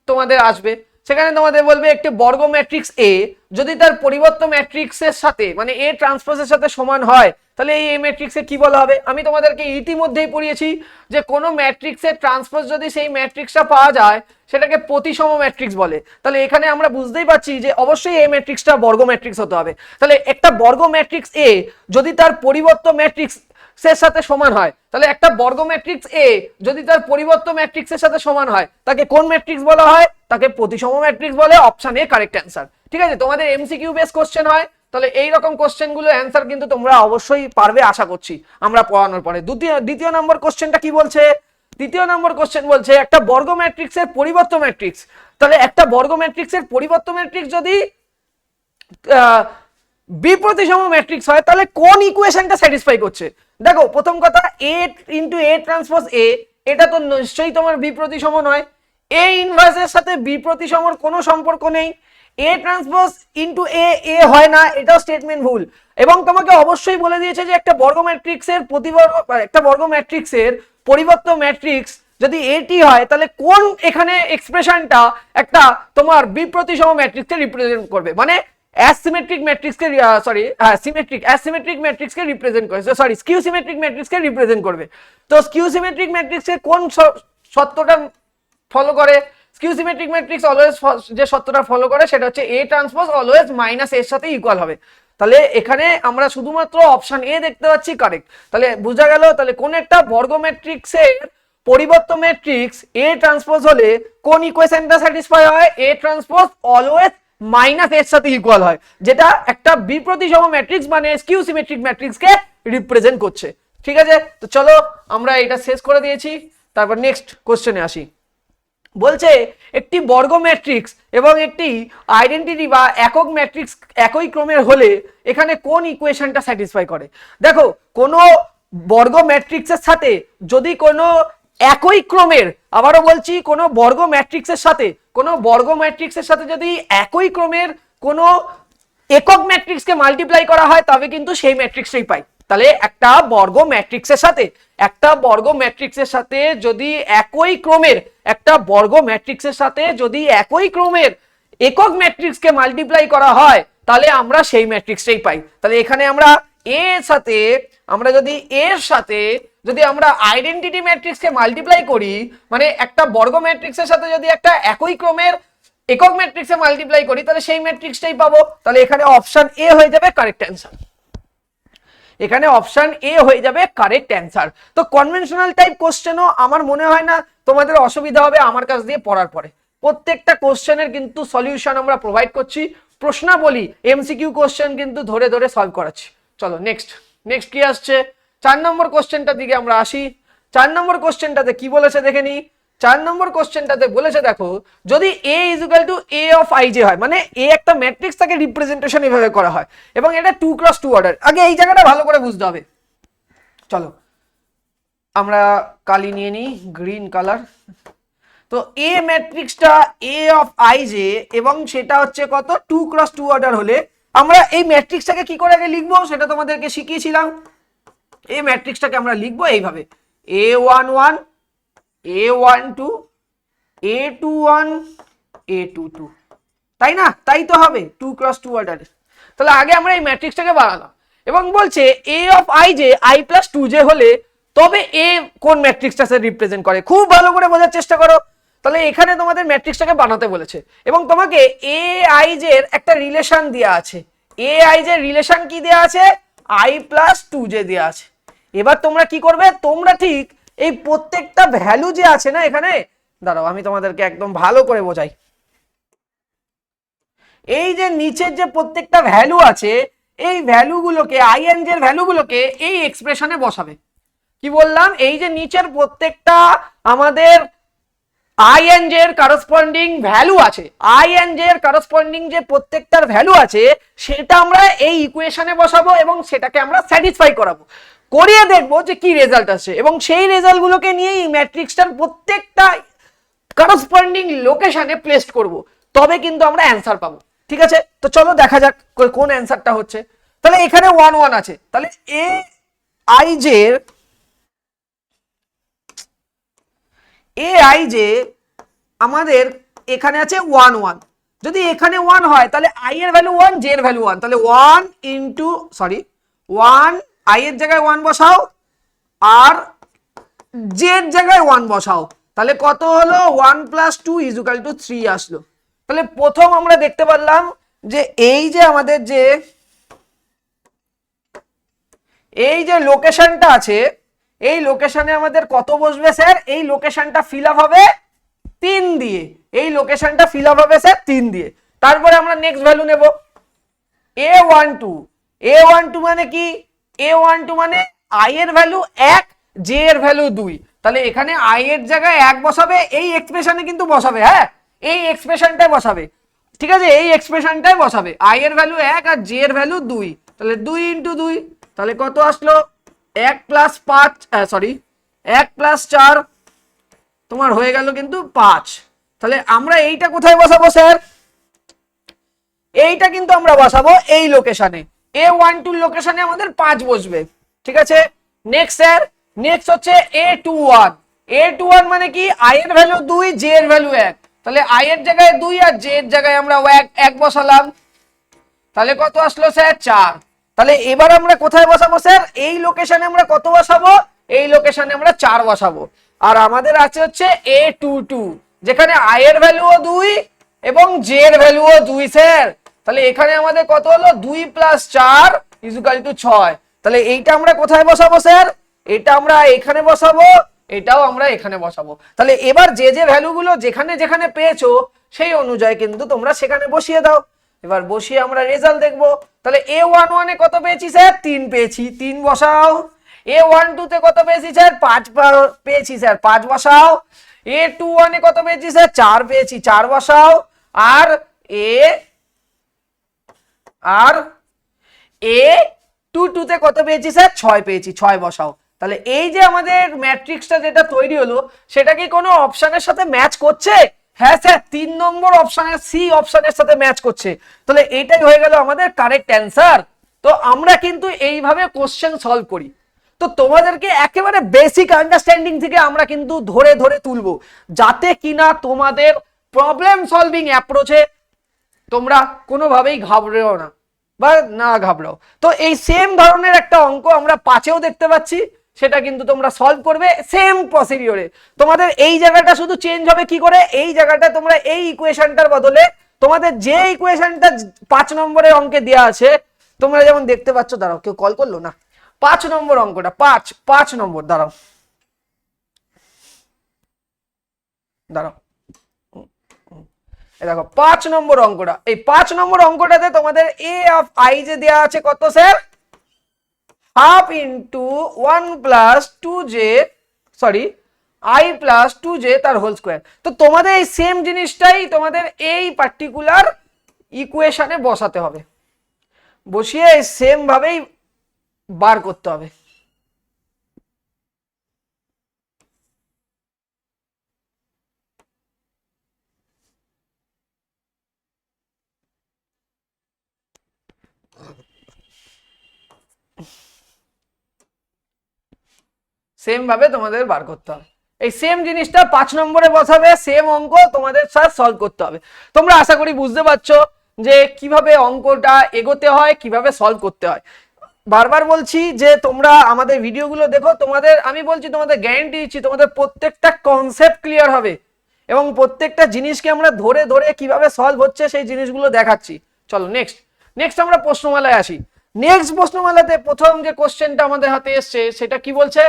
তোমাদের আসবে। সেখানে তোমাদের বলবে একটি বর্গ ম্যাট্রিক্স এ যদি তার পরিবর্ত ম্যাট্রিক্সের সাথে মানে এ ট্রান্সপোজের সাথে সমান হয়, তাহলে এই ম্যাট্রিক্সে কি বলা হবে। আমি তোমাদেরকে ইতিমধ্যেই পড়িয়েছি যে কোনো ম্যাট্রিক্সের ট্রান্সপোজ যদি সেই ম্যাট্রিক্সটা পাওয়া যায় সেটাকে প্রতিসম ম্যাট্রিক্স বলে। তাহলে এখানে আমরা বুঝতেই পারছি যে অবশ্যই এই ম্যাট্রিক্সটা বর্গ ম্যাট্রিক্স হতে হবে। তাহলে একটা বর্গ ম্যাট্রিক্স এ যদি তার পরিবর্ত ম্যাট্রিক্স এর সাথে সমান হয়, তাহলে একটা বর্গ ম্যাট্রিক্স এ যদি তার পরিবর্ত ম্যাট্রিক্সের সাথে সমান হয় তাকে কোন ম্যাট্রিক্স বলা হয়, তাকে প্রতিসম ম্যাট্রিক্স বলে। Option A correct answer. ঠিক আছে, তোমাদের এমসিকিউ বেস কোশ্চেন হয়, তাহলে এই রকম কোশ্চেনগুলো অ্যান্সার কিন্তু তোমরা অবশ্যই পারবে আশা করছি আমরা পড়ানোর পরে। দ্বিতীয় নম্বর কোশ্চেনটা কি বলছে, দ্বিতীয় নম্বর কোশ্চেন বলছে একটা বর্গ ম্যাট্রিক্সের পরিবর্ত ম্যাট্রিক্স, তাহলে একটা বর্গ ম্যাট্রিক্সের পরিবর্ত ম্যাট্রিক্স যদি বিপ্রতিসম ম্যাট্রিক্স হয় তাহলে কোন ইকুয়েশনটা স্যাটিসফাই করছে। দেখো প্রথম কথা, এ ইন্টু এ ট্রান্সপোজ এ, এটা তো নিশ্চয়ই তোমার বিপ্রতিসম নয়। এ ইনভার্সের সাথে বিপ্রতিসমর কোনো সম্পর্ক নেই। এ ট্রান্সপোজ ইন্টু এ এ হয় না, এটাও স্টেটমেন্ট ভুল। এবং তোমাকে অবশ্যই বলে দিয়েছে যে একটা বর্গ ম্যাট্রিক্সের পরিবর্ত ম্যাট্রিক্স যদি এটি হয় তাহলে কোন এখানে এক্সপ্রেশনটা একটা তোমার বিপ্রতিসম ম্যাট্রিক্সকে রিপ্রেজেন্ট করবে, মানে অ্যাসিমেট্রিক ম্যাট্রিক্সকে অ্যাসিমেট্রিক ম্যাট্রিক্সকে রিপ্রেজেন্ট করে, সরি স্কিউ সিমেট্রিক ম্যাট্রিক্সকে রিপ্রেজেন্ট করবে। তো স্কিউ সিমেট্রিক ম্যাট্রিক্সের কোন সত্যটা ফলো করে, স্কিউ সিমেট্রিক ম্যাট্রিক্স অলওয়েজ যে সত্যটা ফলো করে সেটা হচ্ছে এ ট্রান্সপোজ অলওয়েজ মাইনাস এর সাথে ইকুয়াল হবে। তাহলে এখানে আমরা শুধুমাত্র অপশন এ দেখতে পাচ্ছি কারেক্ট। তাহলে বোঝা গেল, তাহলে কোন একটা বর্গ ম্যাট্রিক্সের পরিবর্ত ম্যাট্রিক্স এ ট্রান্সপোজ হলে কোন ইকুয়েশনটা স্যাটিসফাই হয়, এ ট্রান্সপোজ অলওয়েজ মাইনাস এর সাথে ইকুয়াল হয়, যেটা একটা বিপ্রতিসম ম্যাট্রিক্স মানে স্কিউ সিমেট্রিক ম্যাট্রিক্সকে রিপ্রেজেন্ট করছে। ঠিক আছে, তো চলো আমরা এটা শেষ করে দিয়েছি। তারপর নেক্সট কোশ্চেনে আসি। বলছে একটি বর্গ ম্যাট্রিক্স এবং একটি আইডেন্টিটি বা একক ম্যাট্রিক্স একই ক্রমের হলে এখানে কোন ইকুয়েশনটা স্যাটিসফাই করে। দেখো কোনো বর্গ ম্যাট্রিক্সের সাথে যদি কোনো একই ক্রমের, আবারও বলছি কোনো বর্গ ম্যাট্রিক্সের সাথে যদি একই ক্রমের কোনো একক ম্যাট্রিক্সকে মাল্টিপ্লাই করা হয় তবে কিন্তু সেই ম্যাট্রিক্সটাই পাই। তাহলে একটা বর্গ ম্যাট্রিক্সের সাথে যদি একই ক্রমের একক ম্যাট্রিক্সকে মাল্টিপ্লাই করা হয় তাহলে আমরা সেই ম্যাট্রিক্সটাই পাই। তাহলে এখানে আমরা যদি আমরা আইডেন্টিটি ম্যাট্রিক্সকে মাল্টিপ্লাই করি, মানে একটা বর্গ ম্যাট্রিক্সের সাথে যদি একটা একই ক্রমের একক ম্যাট্রিক্সে মাল্টিপ্লাই করি তাহলে সেই ম্যাট্রিক্সটাই পাবো। তাহলে এখানে অপশন এ হয়ে যাবে কারেক্ট অ্যান্সার। তো কনভেনশনাল টাইপ কোশ্চেনও আমার মনে হয় না তোমাদের অসুবিধা হবে আমার কাছ দিয়ে পড়ার পরে। প্রত্যেকটা কোশ্চেনের কিন্তু সলিউশন আমরা প্রোভাইড করছি, প্রশ্নাবলী এমসিকিউ কোশ্চেন কিন্তু ধরে ধরে সলভ করাচ্ছি। চলো নেক্সট কি আসছে, 4 নম্বর কোশ্চেনটার দিকে আমরা আসি। 4 নম্বর কোশ্চেনটাতে কি বলেছে দেখে নি। 4 নম্বর কোশ্চেনটাতে বলেছে দেখো, যদি a equal to a of ij হয়, মানে a একটা ম্যাট্রিক্স তাকে রিপ্রেজেন্টেশন এভাবে করা হয় এবং এটা 2x2 অর্ডার। আগে এই জায়গাটা ভালো করে বুঝতে হবে। চলো আমরা কালি নিয়ে নিই, গ্রিন কালার। তো a ম্যাট্রিক্সটা a অফ ij এবং সেটা হচ্ছে কত 2x2 অর্ডার হলে আমরা এই ম্যাট্রিক্সটাকে কি করে আগে লিখবো সেটা তোমাদেরকে শিখিয়েছিলাম। এই ম্যাট্রিক্সটাকে আমরা লিখবো এইভাবে, a11 a12 a21 a22, তাই না? তাই তো হবে 2x2 অর্ডারে। তাহলে আগে আমরা এই ম্যাট্রিক্সটাকে বানালাম এবং বলছে a of ij i plus 2j হলে তবে a কোন ম্যাট্রিক্সটাকে রিপ্রেজেন্ট করে। খুব ভালো করে বোঝার চেষ্টা করো। তাহলে এখানে তোমাদের ম্যাট্রিক্সটাকে বানাতে বলেছে এবং তোমাকে a ij এর একটা রিলেশন দেওয়া আছে। a ij এর রিলেশন কি দেওয়া আছে? i প্লাস 2j দেওয়া আছে। এবার তোমরা কি করবে, তোমরা ঠিক এই প্রত্যেকটা ভ্যালু যে আছে না এখানে, দাঁড়াও আমি তোমাদেরকে একদম ভালো করে বোঝাই। এই যে নিচের যে প্রত্যেকটা ভ্যালু আছে এই ভ্যালুগুলোকে আইএনজি এর ভ্যালুগুলোকে এই এক্সপ্রেশনে বসাবে। কি বললাম? এই যে নিচের প্রত্যেকটা আমাদের আইএনজি এর করসপন্ডিং ভ্যালু আছে, আইএনজি এর করসপন্ডিং যে প্রত্যেকটার ভ্যালু আছে সেটা আমরা এই ইকুয়েশনে বসাবো এবং সেটাকে আমরা স্যাটিসফাই করাবো, করিয়ে দেখবো যে কি রেজাল্ট আসে এবং সেই রেজাল্টগুলোকে নিয়ে এই ম্যাট্রিক্সটার প্রত্যেকটা করসপন্ডিং লোকেশনে প্লেস করব, তবে কিন্তু আমরা অ্যান্সার পাবো। ঠিক আছে, তো চলো দেখা যাক কোন অ্যান্সারটা হচ্ছে। তাহলে এখানে 1 1 আছে, তাহলে এ আই জে আমাদের এখানে আছে 1 1। যদি এখানে 1 হয় তাহলে i এর ভ্যালু 1, j এর ভ্যালু 1, তাহলে 1 i এর জায়গায় 1 বসাও আর j এর জায়গায় 1 বসাও, তাহলে কত হলো 1 প্লাস 2 ইকুয়াল টু 3 আসলো। তাহলে প্রথম আমরা দেখতে পারলাম যে এই যে আমাদের যে এই যে লোকেশনটা আছে এই লোকেশনে আমাদের কত বসবে স্যার? এই লোকেশনটা ফিল আপ হবে 3 দিয়ে, এই লোকেশনটা ফিল আপ হবে স্যার 3 দিয়ে। তারপরে আমরা নেক্সট ভ্যালু নেব a12 মানে কি? a12 মানে i এর ভ্যালু 1, j এর ভ্যালু 2, তাহলে এখানে i এর জায়গায় 1 বসাবে, এই এক্সপ্রেশনে কিন্তু বসাবে, হ্যাঁ এই এক্সপ্রেশনটাই বসাবে, ঠিক আছে এই এক্সপ্রেশনটাই বসাবে, i এর ভ্যালু 1 আর j এর ভ্যালু 2, তাহলে 2 ইনটু 2, তাহলে কত আসলো 1 প্লাস 4 তোমার হয়ে গেল কিন্তু 5। তাহলে আমরা এইটা কোথায় বসাবো স্যার? এইটা কিন্তু আমরা বসাবো এই লোকেশনে, a12 লোকেশনে আমাদের 5 বসবে। ঠিক আছে, নেক্সট স্যার, নেক্সট হচ্ছে a21 মানে কি? i এর ভ্যালু 2, j এর ভ্যালু 1, তাহলে i এর জায়গায় 2 আর j এর জায়গায় আমরা 1 বসালাম, তাহলে কত আসলো স্যার 4। তাহলে এবার আমরা কোথায় বসাবো স্যার? এই লোকেশনে আমরা কত বসাবো? এই লোকেশনে আমরা 4 বসাবো। আর আমাদের আছে হচ্ছে a22 যেখানে i এর ভ্যালুও 2 এবং j এর ভ্যালুও 2 স্যার, তাহলে এখানে আমাদের কত হলো 2 প্লাস 4 ইকুয়াল টু 6। তাহলে এইটা আমরা কোথায় বসাবো স্যার? এটা আমরা এখানে বসাবো, এটাও আমরা এখানে বসাবো। তাহলে এবার যে যে ভ্যালুগুলো যেখানে যেখানে পেয়েছো সেই অনুযায়ী কিন্তু তোমরা সেখানে বসিয়ে দাও। এবার বসিয়ে আমরা রেজাল্ট দেখবো। তাহলে a11 এ কত পেয়েছি স্যার? 3 পেয়েছি, 3 বসাও। a12 তে কত পেয়েছি স্যার? 5 পেয়েছি স্যার, 5 বসাও। a21 এ কত পেয়েছি স্যার? 4 পেয়েছি, 4 বসাও। আর a22 তে কত পেয়েছি স্যার? 6 পেয়েছি, 6 বসাও। তাহলে এই যে আমাদের ম্যাট্রিক্সটা যেটা তৈরি হলো সেটা কি কোনো অপশনের সাথে ম্যাচ করছে? হ্যাঁ স্যার, 3 নম্বর অপশনের সি অপশনের সাথে ম্যাচ করছে। তাহলে এইটাই হয়ে গেল আমাদের কারেক্ট অ্যান্সার। তো আমরা কিন্তু এইভাবে কোশ্চেন সলভ করি। তো তোমাদেরকে একেবারে বেসিক আন্ডারস্ট্যান্ডিং থেকে আমরা কিন্তু ধরে ধরে তুলবো যাতে কিনা তোমাদের প্রবলেম সলভিং অ্যাপ্রোচে তোমরা কোনোভাবেই ঘাবড়েও না বা না ঘাবড়াও। তো এই সেম ধরনের একটা অঙ্ক আমরা 5এও দেখতে পাচ্ছি, সেটা কিন্তু তোমরা সলভ করবে সেম প্রসিডিওরে। তোমাদের এই জায়গাটা শুধু চেঞ্জ হবে কি করে? এই জায়গাটা তোমরা এই ইকুয়েশনটার বদলে তোমাদের যে ইকুয়েশনটা 5 নম্বরের অঙ্কে দেওয়া আছে তোমরা যেমন দেখতে পাচ্ছ, দাঁড়াও কেউ কল করলো না, 5 নম্বর অঙ্কটা 5 নম্বর, দাঁড়াও দেখো 5 নম্বর অঙ্কটা, এই 5 নম্বর অঙ্কটাতে তোমাদের a অফ i যে দেয়া আছে কত sir? Half into 1 plus 2j I plus 2j তার হোল স্কোয়ার। তো তোমাদের এই সেম জিনিসটাই তোমাদের এই পার্টিকুলার ইকুয়েশনে বসাতে হবে, বসিয়ে সেম ভাবেই বার করতে হবে। সেম ভাবে তোমাদের বার করতে হবে। এই সেম জিনিসটা 5 নম্বরে বসাবে, সেম অঙ্ক তোমাদের স্যার সলভ করতে হবে। তোমরা আশা করি বুঝতে পারছো যে কিভাবে অঙ্কটা এগোতে হয়, কিভাবে সলভ করতে হয়। বারবার বলছি যে তোমরা আমাদের ভিডিওগুলো দেখো, তোমাদের আমি বলছি, তোমাদের গ্যারান্টি দিচ্ছি তোমাদের প্রত্যেকটা কনসেপ্ট ক্লিয়ার হবে এবং প্রত্যেকটা জিনিসকে আমরা ধরে ধরে কিভাবে সলভ হচ্ছে সেই জিনিসগুলো দেখাচ্ছি। চলো নেক্সট নেক্সট আমরা প্রশ্নমালায় আসি। নেক্সট প্রশ্নমালাতে প্রথম যে কোশ্চেনটা আমাদের হাতে এসছে সেটা কি বলছে,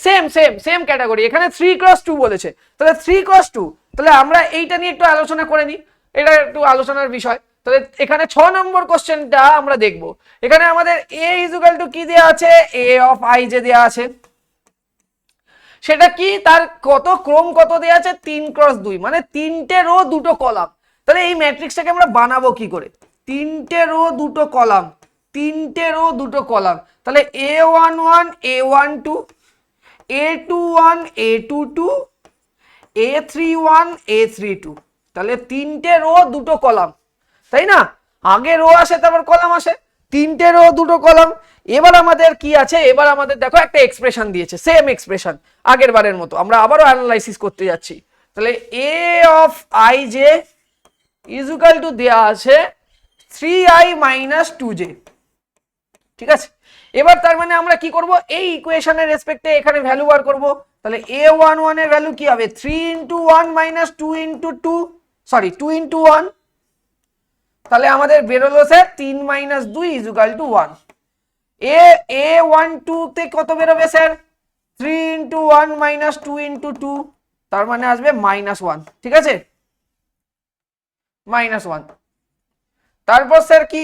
সেম সেম সেম ক্যাটাগরি, এখানে 3x2 বলেছে। তাহলে 3x2, তাহলে আমরা এইটা নিয়ে একটু আলোচনা করে নিই, এটা একটু আলোচনার বিষয়। তাহলে এখানে 6 নম্বর কোশ্চেনটা আমরা দেখব। এখানে আমাদের a ইকুয়াল টু কি দেয়া আছে, a অফ i যে দেয়া আছে, সেটা কি, তার কত ক্রম কত দেয়া আছে, 3x2, মানে তিনটে রো দুটো কলাম। তাহলে এই ম্যাট্রিক্সটাকে আমরা বানাবো কি করে, তিনটে রো দুটো কলাম, তিনটে রো দুটো কলাম। তাহলে a11 a12 a21 a22 a31 a32, তাহলে তিনটে রো দুটো কলাম, তাই না? আগে রো আসে তারপর কলাম আসে, তিনটে রো দুটো কলাম। এবার আমাদের কি আছে, এবার আমাদের দেখো একটা এক্সপ্রেশন দিয়েছে, সেম এক্সপ্রেশন আগের বারের মতো, আমরা আবারও অ্যানালাইসিস করতে যাচ্ছি। তাহলে a of i j is equal two দেয়া আছে 3i মাইনাস 2j, ঠিক আছে? এবার তার মানে আমরা কি করব, এই ইকুয়েশনের রেসপেক্টে এখানে ভ্যালু বার করব। তাহলে a11 এর ভ্যালু কি হবে, 3 into 1 minus 2 into 2, sorry 2 into 1, তাহলে আমাদের বেরোলো sir 3 minus 2 is equal two 1। a12 তে কত বেরোবে স্যার, 3 ইন্টু 1 মাইনাস 2 ইন্টু 2, তার মানে আসবে মাইনাস 1, ঠিক আছে, মাইনাস 1। তারপর স্যার কি,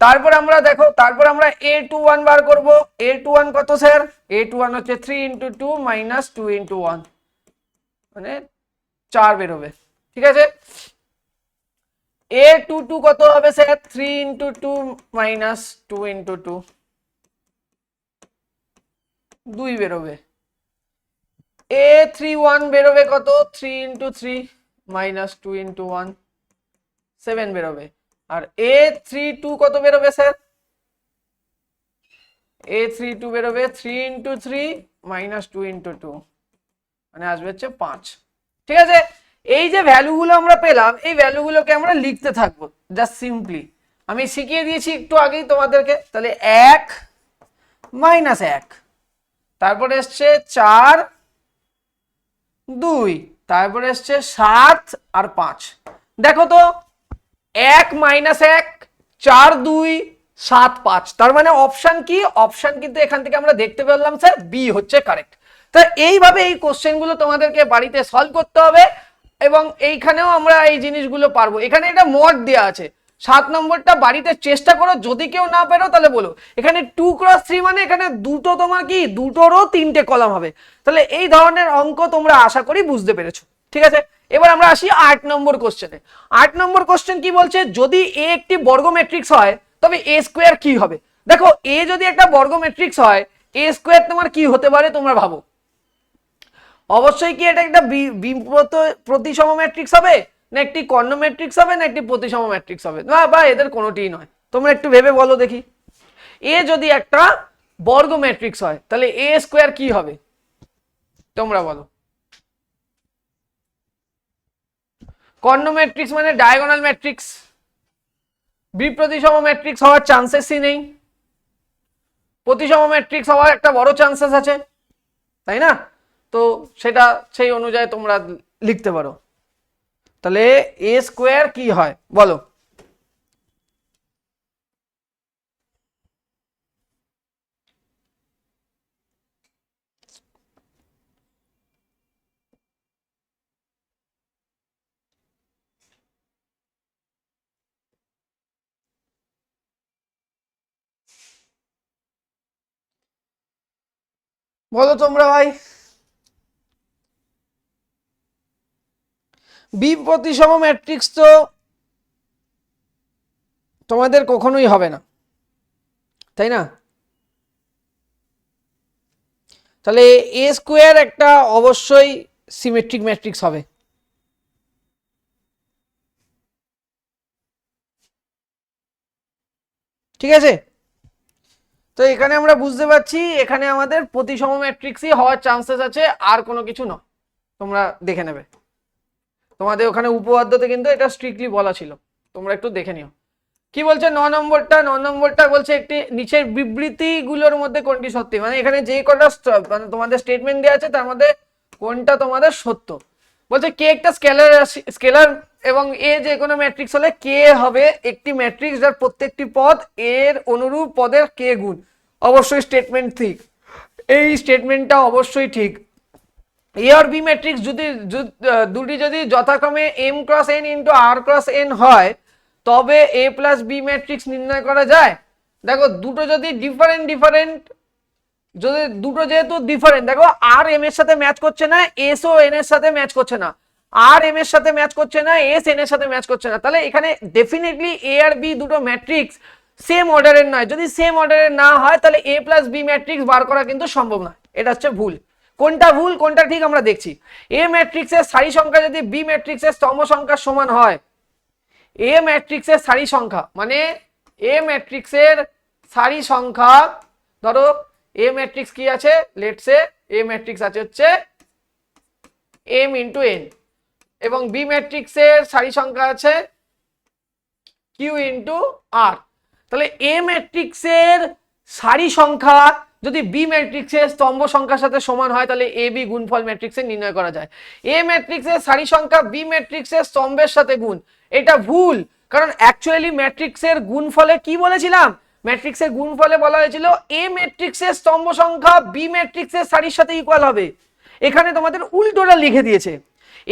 তারপর আমরা দেখো, তারপর আমরা a21 বার করব। a21 কত স্যার, a21 হচ্ছে 3 ইন্টু 2 মাইনাস 2 ইন্টু 1, মানে 4 বেরোবে, ঠিক আছে। a22 কত হবে স্যার, 3 ইন্টু 2 মাইনাস 2 ইন্টু 2, 2 বেরোবে। a31 বেরোবে কত, 3 ইন্টু 3 মাইনাস 2 ইন্টু 1, 7 বেরোবে। আর a32 কত বেরোবে স্যার, a32 বেরোবে 3 ইন্টু 3 মাইনাস 2 ইন্টু 2, মানে আসবে হচ্ছে 5, ঠিক আছে। এই যে ভ্যালুগুলো আমরা পেলাম, এই ভ্যালুগুলোকে আমরা লিখতে থাকবো জাস্ট সিম্পলি, আমি শিখিয়ে দিয়েছি একটু আগেই তোমাদেরকে। তাহলে 1 মাইনাস 1, তারপরে এসছে 4 2, তারপরে এসছে 7 আর 5। দেখো তো, 1 মাইনাস 1 4 2 7 5, তার মানে অপশন কি, অপশন কিন্তু এখান থেকে আমরা দেখতে পেলাম স্যার বি হচ্ছে কারেক্ট। তো এইভাবে এই কোশ্চেনগুলো তোমাদেরকে বাড়িতে সলভ করতে হবে এবং এইখানেও আমরা এই জিনিসগুলো পারবো। এখানে এটা মড দেওয়া আছে, 7 নম্বরটা বাড়িতে চেষ্টা করো, যদি কেউ না পেরো তাহলে বলো। এখানে 2x3 মানে এখানে দুটো, তোমার কি দুটোরও তিনটে কলাম হবে। তাহলে এই ধরনের অঙ্ক তোমরা আশা করি বুঝতে পেরেছো, ঠিক আছে। এবার আমরা আসি 8 নম্বর কোশ্চেনে। 8 নম্বর কোশ্চেন কি বলছে, যদি এ একটি বর্গ ম্যাট্রিক্স হয় তবে এ স্কোয়ার কি হবে। দেখো, এ যদি একটা বর্গ ম্যাট্রিক্স হয়, এ স্কোয়ার তোমার কি হতে পারে তোমরা ভাবো। অবশ্যই কি এটা একটা প্রতিসম ম্যাট্রিক্স হবে, না একটি কর্ণ ম্যাট্রিক্স হবে, না একটি প্রতিসম ম্যাট্রিক্স হবে, না বা এদের কোনোটিই নয়। তোমরা একটু ভেবে বলো দেখি, এ যদি একটা বর্গ ম্যাট্রিক্স হয় তাহলে এ স্কোয়ার কি হবে, তোমরা বলো। কর্ণ ম্যাট্রিক্স মানে ডায়াগোনাল ম্যাট্রিক্স, বিপ্রতিসম ম্যাট্রিক্স হওয়ার চান্সেসই নেই, প্রতিসম ম্যাট্রিক্স হওয়ার একটা বড় চান্সেস আছে, তাই না? তো সেটা সেই অনুযায়ী তোমরা লিখতে পারো। তাহলে এ স্কোয়ার কি হয় বলো। বলো তোমরা ভাই। বি প্রতিসম ম্যাট্রিক্স তো তোমাদের কখনোই হবে না, তাই না? তাহলে এ স্কোয়ার একটা অবশ্যই সিমেট্রিক ম্যাট্রিক্স হবে। ঠিক আছে, তো এখানে আমরা বুঝতে পারছি এখানে আমাদের প্রতিসম ম্যাট্রিক্সই হওয়ার চান্সেস আছে, আর কোনো কিছু না। তোমরা দেখে নেবে, তোমাদের ওখানে উপপাদ্যতে কিন্তু এটা স্ট্রিক্টলি বলা ছিল, তোমরা একটু দেখে নিও। কি বলছে 9 নম্বরটা? 9 নম্বরটা বলছে একটি নিচের বিবৃতিগুলোর মধ্যে কোনটি সত্যি, মানে এখানে যে কটা মানে তোমাদের স্টেটমেন্ট দেওয়া আছে তার মধ্যে কোনটা তোমাদের সত্য। বলছে কে একটা স্কেলার এবং এ যে কোনো ম্যাট্রিক্স হলে কে হবে একটি ম্যাট্রিক্স যার প্রত্যেকটি পদ এর অনুরূপ পদের কে গুণ। অবশ্যই স্টেটমেন্ট ঠিক, এই স্টেটমেন্টটা অবশ্যই ঠিক। এ আর বি ম্যাট্রিক্স যদি দুটি যদি যথাক্রমে এম ক্রস এন ইন্টু আর ক্রস এন হয় তবে এ প্লাস বি ম্যাট্রিক্স নির্ণয় করা যায়। দেখো দুটো যদি ডিফারেন্ট যদি দুটো যেহেতু ডিফারেন্ট, দেখো আর এম এর সাথে ম্যাচ করছে না, এস ও এন এর সাথে ম্যাচ করছে না, আর এম এর সাথে ম্যাচ করছে না, এস এন এর সাথে ম্যাচ করছে না, তাহলে এখানে ডেফিনেটলি এ আর বি দুটো ম্যাট্রিক্স সেম অর্ডারের নয়। যদি সেম অর্ডারের না হয় তাহলে এ প্লাস বি ম্যাট্রিক্স বার করা কিন্তু সম্ভব নয়। এটা হচ্ছে ভুল। কোনটা ভুল কোনটা ঠিক আমরা দেখছি। এ ম্যাট্রিক্সের সারি সংখ্যা যদি বি ম্যাট্রিক্সের স্তম্ভ সংখ্যার সমান হয়, এ ম্যাট্রিক্সের সারি সংখ্যা মানে এ ম্যাট্রিক্সের সারি সংখ্যা, ধরো এ ম্যাট্রিক্স কি আছে, লেটস সে এ ম্যাট্রিক্স আছে হচ্ছে এম ইন্টু এন এবং বি ম্যাট্রিক্সের সারি সংখ্যা আছে কিউ ইন্টু আর। তাহলে এ ম্যাট্রিক্সের সারি সংখ্যা যদি বি ম্যাট্রিক্সের স্তম্ভ সংখ্যার সাথে সমান হয় তাহলে এ বি গুণফল ম্যাট্রিক্সে নির্ণয় করা যায়। এ ম্যাট্রিক্সের সারি সংখ্যা বি ম্যাট্রিক্সের স্তম্ভের সাথে গুণ, এটা ভুল। কারণ অ্যাকচুয়ালি ম্যাট্রিক্সের গুণফলে কি বলেছিলাম, ম্যাট্রিক্সের গুণফলে বলা হয়েছিল এ ম্যাট্রিক্সের স্তম্ভ সংখ্যা বি ম্যাট্রিক্সের সারির সাথে ইকুয়াল হবে। এখানে তোমাদের উল্টোটা লিখে দিয়েছে,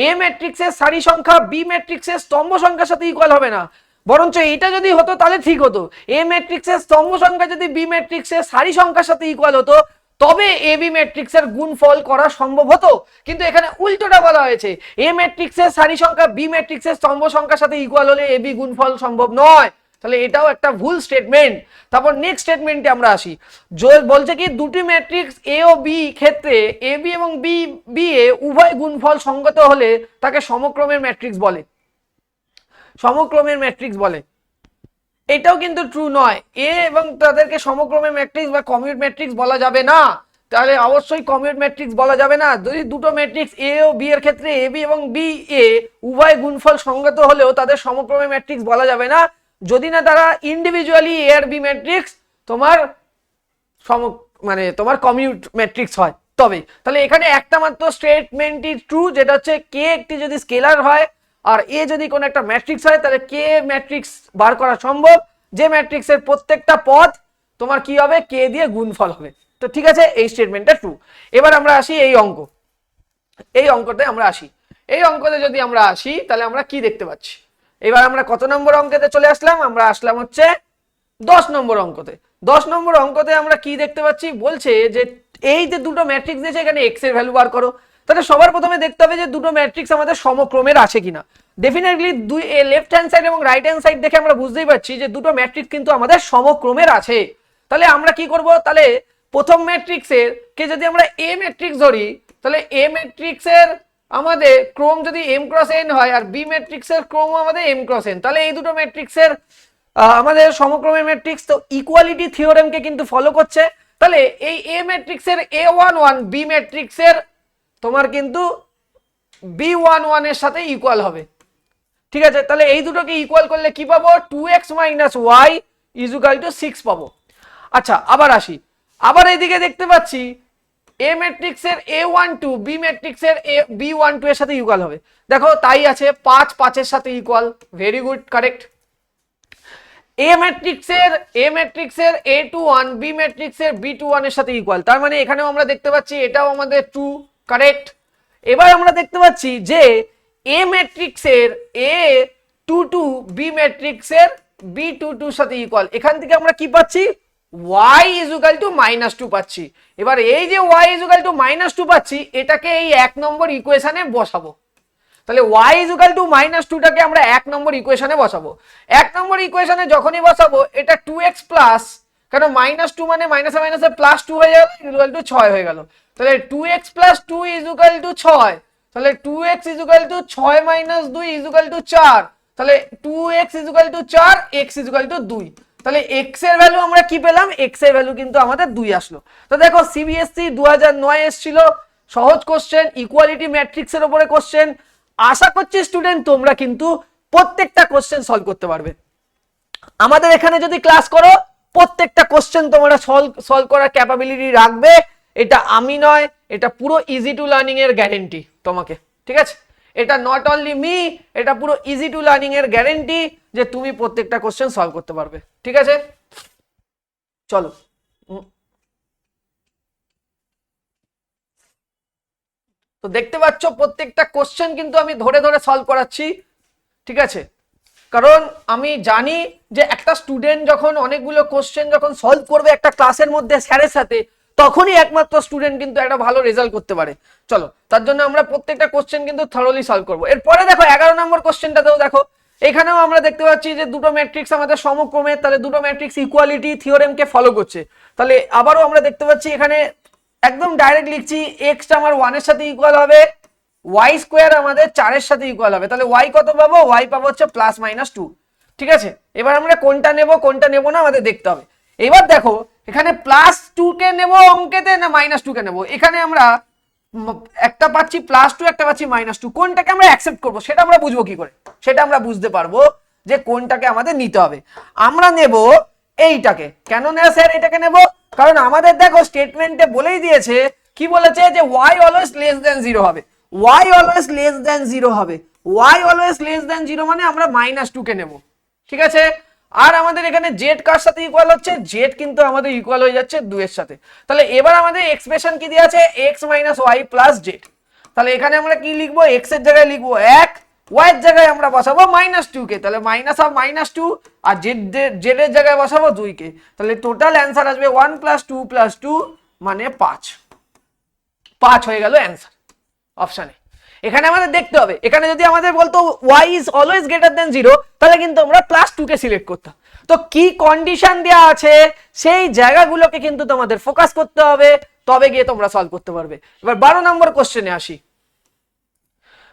এ ম্যাট্রিক্সের সারি সংখ্যা বি ম্যাট্রিক্সের স্তম্ভ সংখ্যার সাথে ইকুয়াল হবে না, বরঞ্চ এটা যদি হতো তাহলে ঠিক হতো। এ ম্যাট্রিক্সের স্তম্ভ সংখ্যা যদি বি ম্যাট্রিক্সের সারি সংখ্যার সাথে ইকুয়াল হতো তবে এ বি ম্যাট্রিক্সের গুণফল করা সম্ভব হতো, কিন্তু এখানে উল্টোটা বলা হয়েছে, এ ম্যাট্রিক্সের সারি সংখ্যা বি ম্যাট্রিক্সের স্তম্ভ সংখ্যার সাথে ইকুয়াল হলে এ বি গুণফল সম্ভব নয়। তাহলে এটাও একটা ভুল স্টেটমেন্ট। তারপর নেক্সট স্টেটমেন্টে আমরা আসি, বলছে কি দুটি ম্যাট্রিক্স এ ও বি ক্ষেত্রে এ বি এবং বি বি এ উভয় গুণফল সঙ্গত হলে তাকে সমক্রমের ম্যাট্রিক্স বলে, সমক্রমের ম্যাট্রিক্স বলে। এটাও কিন্তু ট্রু নয়, এ এবং তাদেরকে সমক্রমের ম্যাট্রিক্স বা কমিউট ম্যাট্রিক্স বলা যাবে না। তাহলে অবশ্যই কমিউট ম্যাট্রিক্স বলা যাবে না যদি দুটো ম্যাট্রিক্স এ ও বি এর ক্ষেত্রে এ বি এবং বি এ উভয় গুণফল সঙ্গত হলেও তাদের সমক্রমের ম্যাট্রিক্স বলা যাবে না, যদি না তারা ইন্ডিভিজুয়ালি এ আর বি ম্যাট্রিক্স তোমার মানে তোমার কমিউট ম্যাট্রিক্স হয় তবে। তাহলে এখানে একটা মাত্র স্টেটমেন্টই ট্রু, যেটা হচ্ছে কে একটি যদি স্কেলার হয় আর এ যদি কোনো একটা ম্যাট্রিক্স হয় তাহলে কে ম্যাট্রিক্স বার করা সম্ভব, যে ম্যাট্রিক্সের প্রত্যেকটা পদ তোমার কি হবে কে দিয়ে গুণফল হবে। তো ঠিক আছে, এই স্টেটমেন্টটা ট্রু। এবার আমরা আসি এই অঙ্কতে আমরা আসি। এই অঙ্কতে যদি আমরা আসি তাহলে আমরা কি দেখতে পাচ্ছি, এবার আমরা কত নম্বর অঙ্কেতে চলে আসলাম, আমরা আসলাম হচ্ছে 10 নম্বর অঙ্কতে। 10 নম্বর অঙ্কতে আমরা কি দেখতে পাচ্ছি, বলছে যে এই যে দুটো ম্যাট্রিক্স দিয়েছে এখানে এক্স এর ভ্যালু বার করো। তাহলে সবার প্রথমে দেখতে হবে যে দুটো ম্যাট্রিক্স আমাদের সমক্রমের আছে কিনা। ডেফিনেটলি দুই লেফট হ্যান্ড সাইড এবং রাইট হ্যান্ড সাইড দেখে আমরা বুঝতেই পারছি যে দুটো ম্যাট্রিক্স কিন্তু আমাদের সমক্রমের আছে। তাহলে আমরা কি করব, তাহলে প্রথম ম্যাট্রিক্সের কে যদি আমরা এ ম্যাট্রিক্স ধরি তাহলে এ ম্যাট্রিক্সের আমাদের ক্রম যদি এম ক্রস এন হয় আর বি ম্যাট্রিক্সের ক্রম আমাদের এম ক্রস এন, তাহলে এই দুটো ম্যাট্রিক্সের আমাদের সমক্রমের ম্যাট্রিক্স তো ইকুয়ালিটি থিওরেমকে কিন্তু ফলো করছে। তাহলে এই এ ম্যাট্রিক্সের a11 বি ম্যাট্রিক্সের তোমার কিন্তু b11 এর সাথে ইকুয়াল হবে। ঠিক আছে, তাহলে এই দুটোকে ইকুয়াল করলে কি পাবো, 2x - y = 6 পাবো। আচ্ছা আবার আসি, আবার এইদিকে দেখতে পাচ্ছি এ ম্যাট্রিক্সের a12 বি ম্যাট্রিক্সের b12 এর সাথে ইকুয়াল হবে। দেখো তাই আছে, 5 5 এর সাথে ইকুয়াল, ভেরি গুড, কারেক্ট। এ ম্যাট্রিক্সের a21 বি ম্যাট্রিক্সের b21 এর সাথে ইকুয়াল, তার মানে এখানেও আমরা দেখতে পাচ্ছি এটাও আমাদের ট্রু, কারেক্ট। এবার আমরা দেখতে পাচ্ছি যে এ ম্যাট্রিক্সের a22 বি ম্যাট্রিক্সের b22 এর সাথে ইকুয়াল, এখান থেকে আমরা কি পাচ্ছি y ইজ ইকুয়াল টু -2 পাচ্ছি। এবার এই যে y ইজ ইকুয়াল টু -2 পাচ্ছি, এটাকে এই 1 নম্বর ইকুয়েশনে বসাবো। তাহলে y ইজ ইকুয়াল টু -2টাকে আমরা 1 নম্বর ইকুয়েশনে বসাবো। 1 নম্বর ইকুয়েশনে যখনই বসাবো, এটা 2x প্লাস, কারণ -2 মানে মাইনাসে মাইনাসে +2 হয়ে গেল, ইকুয়াল টু 6 হয়ে গেল। তাহলে 2x plus 2 is equal two 6। তাহলে 2x is equal two 6 - 2 is equal two 4। তাহলে 2x is equal two 4, x is equal two 2। তাহলে x এর ভ্যালু আমরা কি পেলাম? x এর ভ্যালু কিন্তু আমাদের 2 আসলো। তো দেখো সিবিএসসি 2009 এসেছিল, সহজ কোশ্চেন, ইকুয়ালিটি ম্যাট্রিক্সের উপরে কোশ্চেন। আশা করছি স্টুডেন্ট তোমরা কিন্তু প্রত্যেকটা কোশ্চেন সলভ করতে পারবে। আমাদের এখানে যদি ক্লাস করো, প্রত্যেকটা কোশ্চেন তোমরা সলভ করার ক্যাপাবিলিটি রাখবে। এটা আমি নয়, এটা পুরো ইজি টু লার্নিং এর গ্যারেন্টি তোমাকে, ঠিক আছে? এটা নট অনলি মি, এটা পুরো ইজি টু লার্নিং এর গ্যারেন্টি যে তুমি প্রত্যেকটা কোশ্চেন সলভ করতে পারবে, ঠিক আছে? চলো, তো দেখতে পাচ্ছ প্রত্যেকটা কোশ্চেন কিন্তু আমি ধরে ধরে সলভ করাচ্ছি, ঠিক আছে? কারণ আমি জানি যে একটা স্টুডেন্ট যখন অনেকগুলো কোশ্চেন যখন সলভ করবে একটা ক্লাসের মধ্যে স্যারের সাথে, তখনই একমাত্র স্টুডেন্ট কিন্তু একটা ভালো রেজাল্ট করতে পারে। চলো, তার জন্য আমরা প্রত্যেকটা কোশ্চেন কিন্তু থরলি সলভ করবো। এরপরে দেখো 11 নম্বর কোশ্চেনটাতেও দেখো, এখানেও আমরা দেখতে পাচ্ছি যে দুটো ম্যাট্রিক্স আমাদের সমক্রমে, তাহলে দুটো ম্যাট্রিক্স ইকুয়ালিটি থিওরেমকে ফলো করছে। তাহলে আবারও আমরা দেখতে পাচ্ছি এখানে একদম ডাইরেক্ট লিখছি, এক্সটা আমার 1 এর সাথে ইকুয়াল হবে, ওয়াই স্কোয়ার আমাদের 4 এর সাথে ইকুয়াল হবে। তাহলে ওয়াই কত পাবো? ওয়াই পাবো হচ্ছে +-2, ঠিক আছে? এবার আমরা কোনটা নেব কোনটা নেব না আমাদের দেখতে হবে। এবার দেখো এখানে +2 কে নেব অঙ্কেতে না -2 কে নেব? এখানে আমরা একটা পাচ্ছি +2, একটা পাচ্ছি -2, কোনটাকে আমরা অ্যাকসেপ্ট করব সেটা আমরা বুঝবো কি করে? সেটা আমরা বুঝতে পারবো যে কোনটাকে আমাদের নিতে হবে। আমরা নেব এইটাকে। কেন না স্যার এটাকে নেব? কারণ আমাদের দেখো স্টেটমেন্টে বলেই দিয়েছে, কি বলেছে? যে y অলওয়েজ লেস দ্যান 0 হবে, y অলওয়েজ লেস দ্যান 0 হবে, y অলওয়েজ লেস দ্যান 0 মানে আমরা -2 কে নেব, ঠিক আছে? আর আমাদের এখানে z কার সাথে ইকুয়াল হচ্ছে? z কিন্তু আমাদের ইকুয়াল হয়ে যাচ্ছে 2 এর সাথে। তাহলে এবার আমাদের এক্সপ্রেশন কি দেয়া আছে? x - y + z। তাহলে এখানে আমরা কি লিখবো? x এর জায়গায় লিখবো 1, y এর জায়গায় আমরা বসাবো -2 কে, তাহলে -2, আর z এর জায়গায় বসাবো 2 কে। তাহলে টোটাল অ্যানসার আসবে 1 + 2 + 2 মানে 5 হয়ে গেল অ্যানসার অপশনে। এখানে আমাদের দেখতে হবে, এখানে যদি আমাদের বলতো y is always greater than 0, তাহলে কিন্তু আমরা +2 কে সিলেক্ট করতাম। তো কি কন্ডিশন দেওয়া আছে সেই জায়গাগুলোকে কিন্তু তোমাদের ফোকাস করতে হবে, তবে গিয়ে তোমরা সলভ করতে পারবে। এবার 12 নম্বর কোশ্চেনে আসি।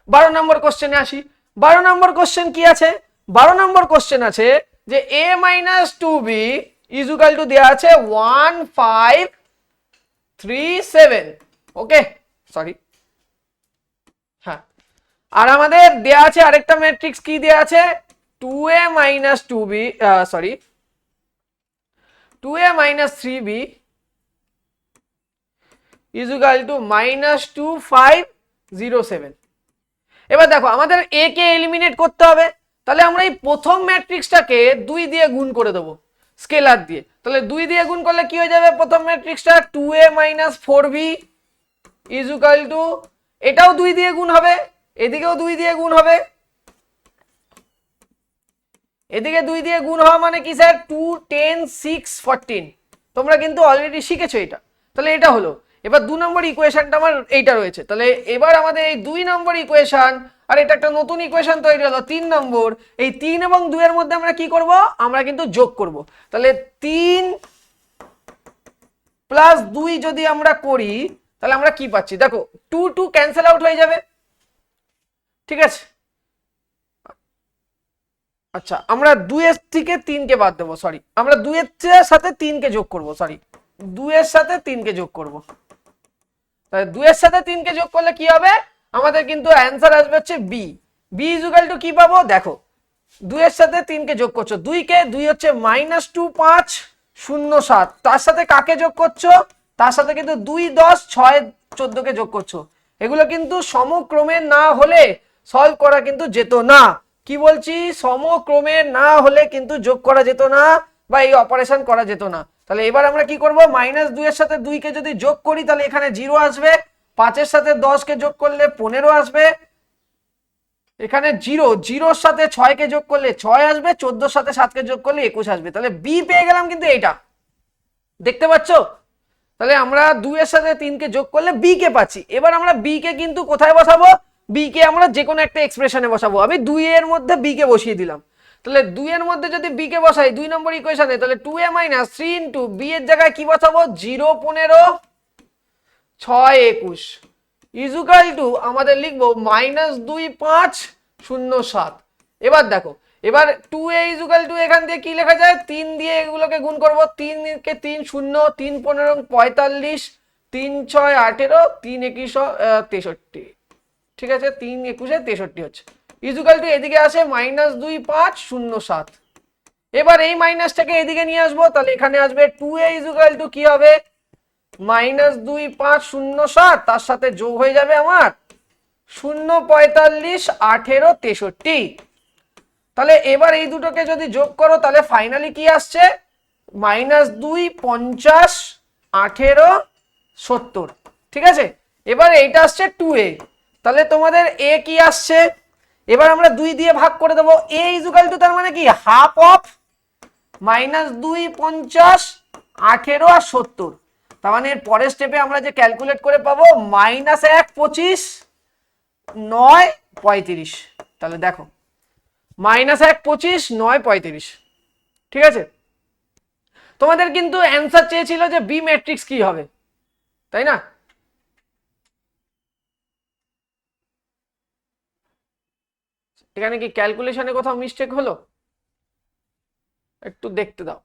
12 নম্বর কোশ্চেনে আসি। 12 নম্বর কোশ্চেন কি আছে? 12 নম্বর কোশ্চেন আছে যে a - 2b is equal two দেয়া আছে 1537, ওকে সরি, হ্যাঁ। আর আমাদের দেয়া আছে আরেকটা ম্যাট্রিক্স, কি দেয়া আছে? 2a - 2b, sorry 2a - 3b is equal two -2507। এবার দেখো আমাদের a কে এলিমিনেট করতে হবে, তাহলে আমরা এই প্রথম ম্যাট্রিক্সটাকে 2 দিয়ে গুণ করে দেবো স্কেলার দিয়ে। তাহলে 2 দিয়ে গুণ করলে কি হয়ে যাবে? প্রথম ম্যাট্রিক্সটা 2a - 4b is equal two, এটাও 2 দিয়ে গুণ হবে, এদিকেও 2 দিয়ে গুণ হবে, এদিকে 2 দিয়ে গুণ হওয়া মানে কি স্যার? 2, 10, 6, 14। তোমরা কিন্তু অলরেডি শিখেছো এটা। তাহলে এটা হলো। এবার 2 নম্বর ইকুয়েশনটা আমার এইটা রয়েছে। তাহলে এবার আমাদের এই 2 নম্বর ইকুয়েশন আর এটা একটা নতুন ইকুয়েশন তৈরি হলো 3 নম্বর। এই 3 এবং 2 এর মধ্যে আমরা কি করব? আমরা কিন্তু যোগ করব। তাহলে 3 + 2 যদি আমরা করি তাহলে আমরা কি পাচ্ছি? দেখো 2 2 ক্যান্সেল আউট হয়ে যাবে, ঠিক আছে? আচ্ছা, আমরা 2 এর থেকে 3 কে বাদ দেবো, সরি আমরা 2 এর সাথে 3 কে যোগ করব, সরি 2 এর সাথে 3 কে যোগ করব। তাহলে 2 এর সাথে 3 কে যোগ করলে কি হবে? আমাদের কিন্তু অ্যানসার আসবে হচ্ছে B. B is equal to কি পাবো? দেখো 2 এর সাথে 3 কে যোগ করছো, 2 কে, 2 হচ্ছে -2507, তার সাথে কাকে যোগ করছো? তার সাথে কিন্তু 2 10 6 14 কে যোগ করছো। এগুলো কিন্তু সমক্রমে না হলে সলভ করা কিন্তু যেত না। কি বলছি? সমক্রমে না হলে কিন্তু যোগ করা যেত না বা এই অপারেশন করা যেত না। তাহলে এবার আমরা কি করব? -2 এর সাথে 2 কে যদি যোগ করি তাহলে এখানে 0 আসবে, 5 এর সাথে 10 কে যোগ করলে 15 আসবে, এখানে 0, 0 এর সাথে 6 কে যোগ করলে 6 আসবে, 14 এর সাথে 7 কে যোগ করলে 21 আসবে। তাহলে বি পেয়ে গেলাম কিন্তু এইটা, দেখতে পাচ্ছ? তাহলে আমরা 2 এর সাথে 3 কে যোগ করলে b কে পাচ্ছি। এবার আমরা b কে কিন্তু কোথায় বসাবো? b কে আমরা যে কোনো একটা এক্সপ্রেশনে বসাবো। আমি 2 এর মধ্যে b কে বসিয়ে দিলাম। তাহলে 2 এর মধ্যে যদি b কে বসাই 2 নম্বর ইকুয়েশনে, তাহলে 2a - 3 ইনটু b এর জায়গায় কি বসাবো? 0 15 6 21 ইজুকাল টু আমাদের লিখবো -2 5 0 7। এবার দেখো, এবার 2a ইজুকাল টু এখান দিয়ে কি লেখা যায়? 3 দিয়ে এগুলোকে গুণ করব। 3 কে 3 0, 3 15 45, 3 6 18, 3 21 63। ঠিক আছে, 3 21 63 হচ্ছে ইজুকাল টু এদিকে আসে -2 5 0 7। এবার এই মাইনাসটাকে এদিকে নিয়ে আসবো, তাহলে এখানে আসবে 2a ইজুকাল টু কি হবে? -2 5 0 7, তার সাথে যোগ হয়ে যাবে আমার 0 45 18 63। তাহলে এবার এই দুটোকে যদি যোগ করো তাহলে ফাইনালি কি আসছে? -2 50 18 70। ঠিক আছে, এবার এইটা আসছে 2a। তাহলে তোমাদের a কি আসছে? এবার আমরা 2 দিয়ে ভাগ করে দেবো। a ইজুকাল টু তার মানে কি হাফ অফ -2 50 18 আর 70। তার মানে এর পরের স্টেপে আমরা যে ক্যালকুলেট করে পাবো -1 25 9 35। তাহলে দেখো -1 25 9 35। ঠিক আছে, তোমাদের কিন্তু অ্যান্সার চেয়েছিল যে বি ম্যাট্রিক্স কি হবে, তাই না? এখানে কি ক্যালকুলেশনে কোথাও মিস্টেক হলো? একটু দেখতে দাও।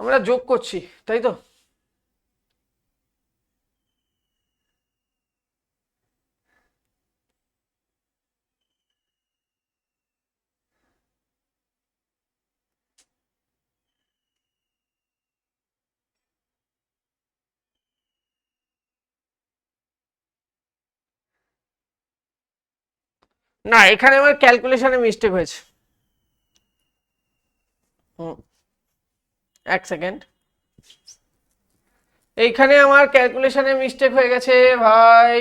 আমরা যোগ করছি, তাই তো? না, এখানে আমার ক্যালকুলেশনে মিস্টেক হয়েছে। এক সেকেন্ড, এইখানে আমার ক্যালকুলেশনে মিস্টেক হয়ে গেছে ভাই।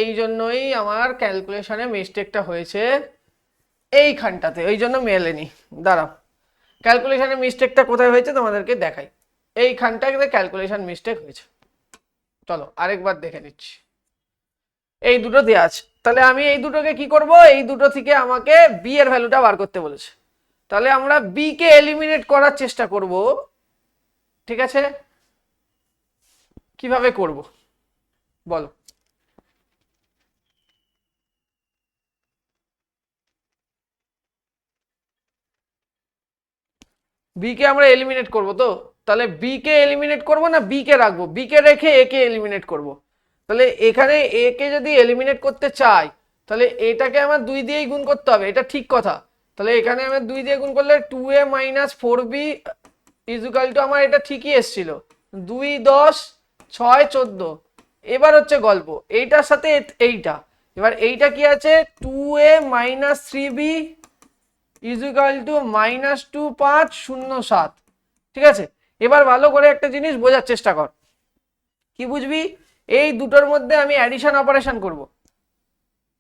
এই জন্যই আমার ক্যালকুলেশনে মিস্টেকটা হয়েছে এইখানটাতে, ওই জন্য মেলেনি। দাঁড়াও, ক্যালকুলেশনে মিস্টেকটা কোথায় হয়েছে তোমাদেরকে দেখাই। এইখানটাতে ক্যালকুলেশন মিস্টেক হয়েছে। চলো আরেকবার দেখে নিচ্ছি। এই দুটো দেওয়া আছে, তাহলে আমি এই দুটোকে কি করব? এই দুটো থেকে আমাকে বি এর ভ্যালুটা বার করতে বলেছে। তাহলে আমরা বি কে এলিমিনেট করার চেষ্টা করব। ঠিক আছে, কিভাবে করব বলো? বি কে আমরা এলিমিনেট করব তো, তাহলে বি কে এলিমিনেট করব না বি কে রাখবো? বি কে রেখে এ কে এলিমিনেট করব। তাহলে এখানে এ কে যদি এলিমিনেট করতে চাই তাহলে এটাকে আমার 2 দিয়েই গুণ করতে হবে, এটা ঠিক কথা। তাহলে এখানে আমার 2 দিয়ে গুণ করলে 2a - 4b ইজুকাল টু, আমার এটা ঠিকই এসেছিল 2 10 6 14। এবার হচ্ছে গল্প এইটার সাথে এইটা। এবার এইটা কি আছে? 2a - 3b equal to -2 5 0 7। ঠিক আছে, এবার ভালো করে একটা জিনিস বোঝার চেষ্টা কর। কি বুঝবি? এই দুটোর মধ্যে আমি অ্যাডিশন অপারেশন করব।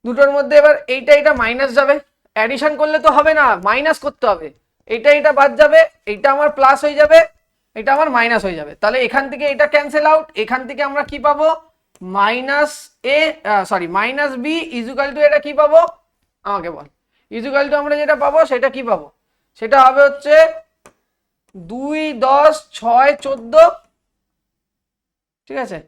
দুটোর মধ্যে এবার এইটা এটা মাইনাস যাবে, অ্যাডিশন করলে তো হবে না, মাইনাস করতে হবে। এইটা এটা বাদ যাবে, এইটা আমার প্লাস হয়ে যাবে, এটা আমার মাইনাস হয়ে যাবে। তাহলে এখান থেকে এটা ক্যান্সেল আউট। এখান থেকে আমরা কি পাবো? -b ইজুকাল টু এটা কি পাবো আমাকে বল? ইজুকাল টু আমরা যেটা পাবো সেটা কি পাবো? সেটা হবে হচ্ছে 2 10 6 14। ঠিক আছে,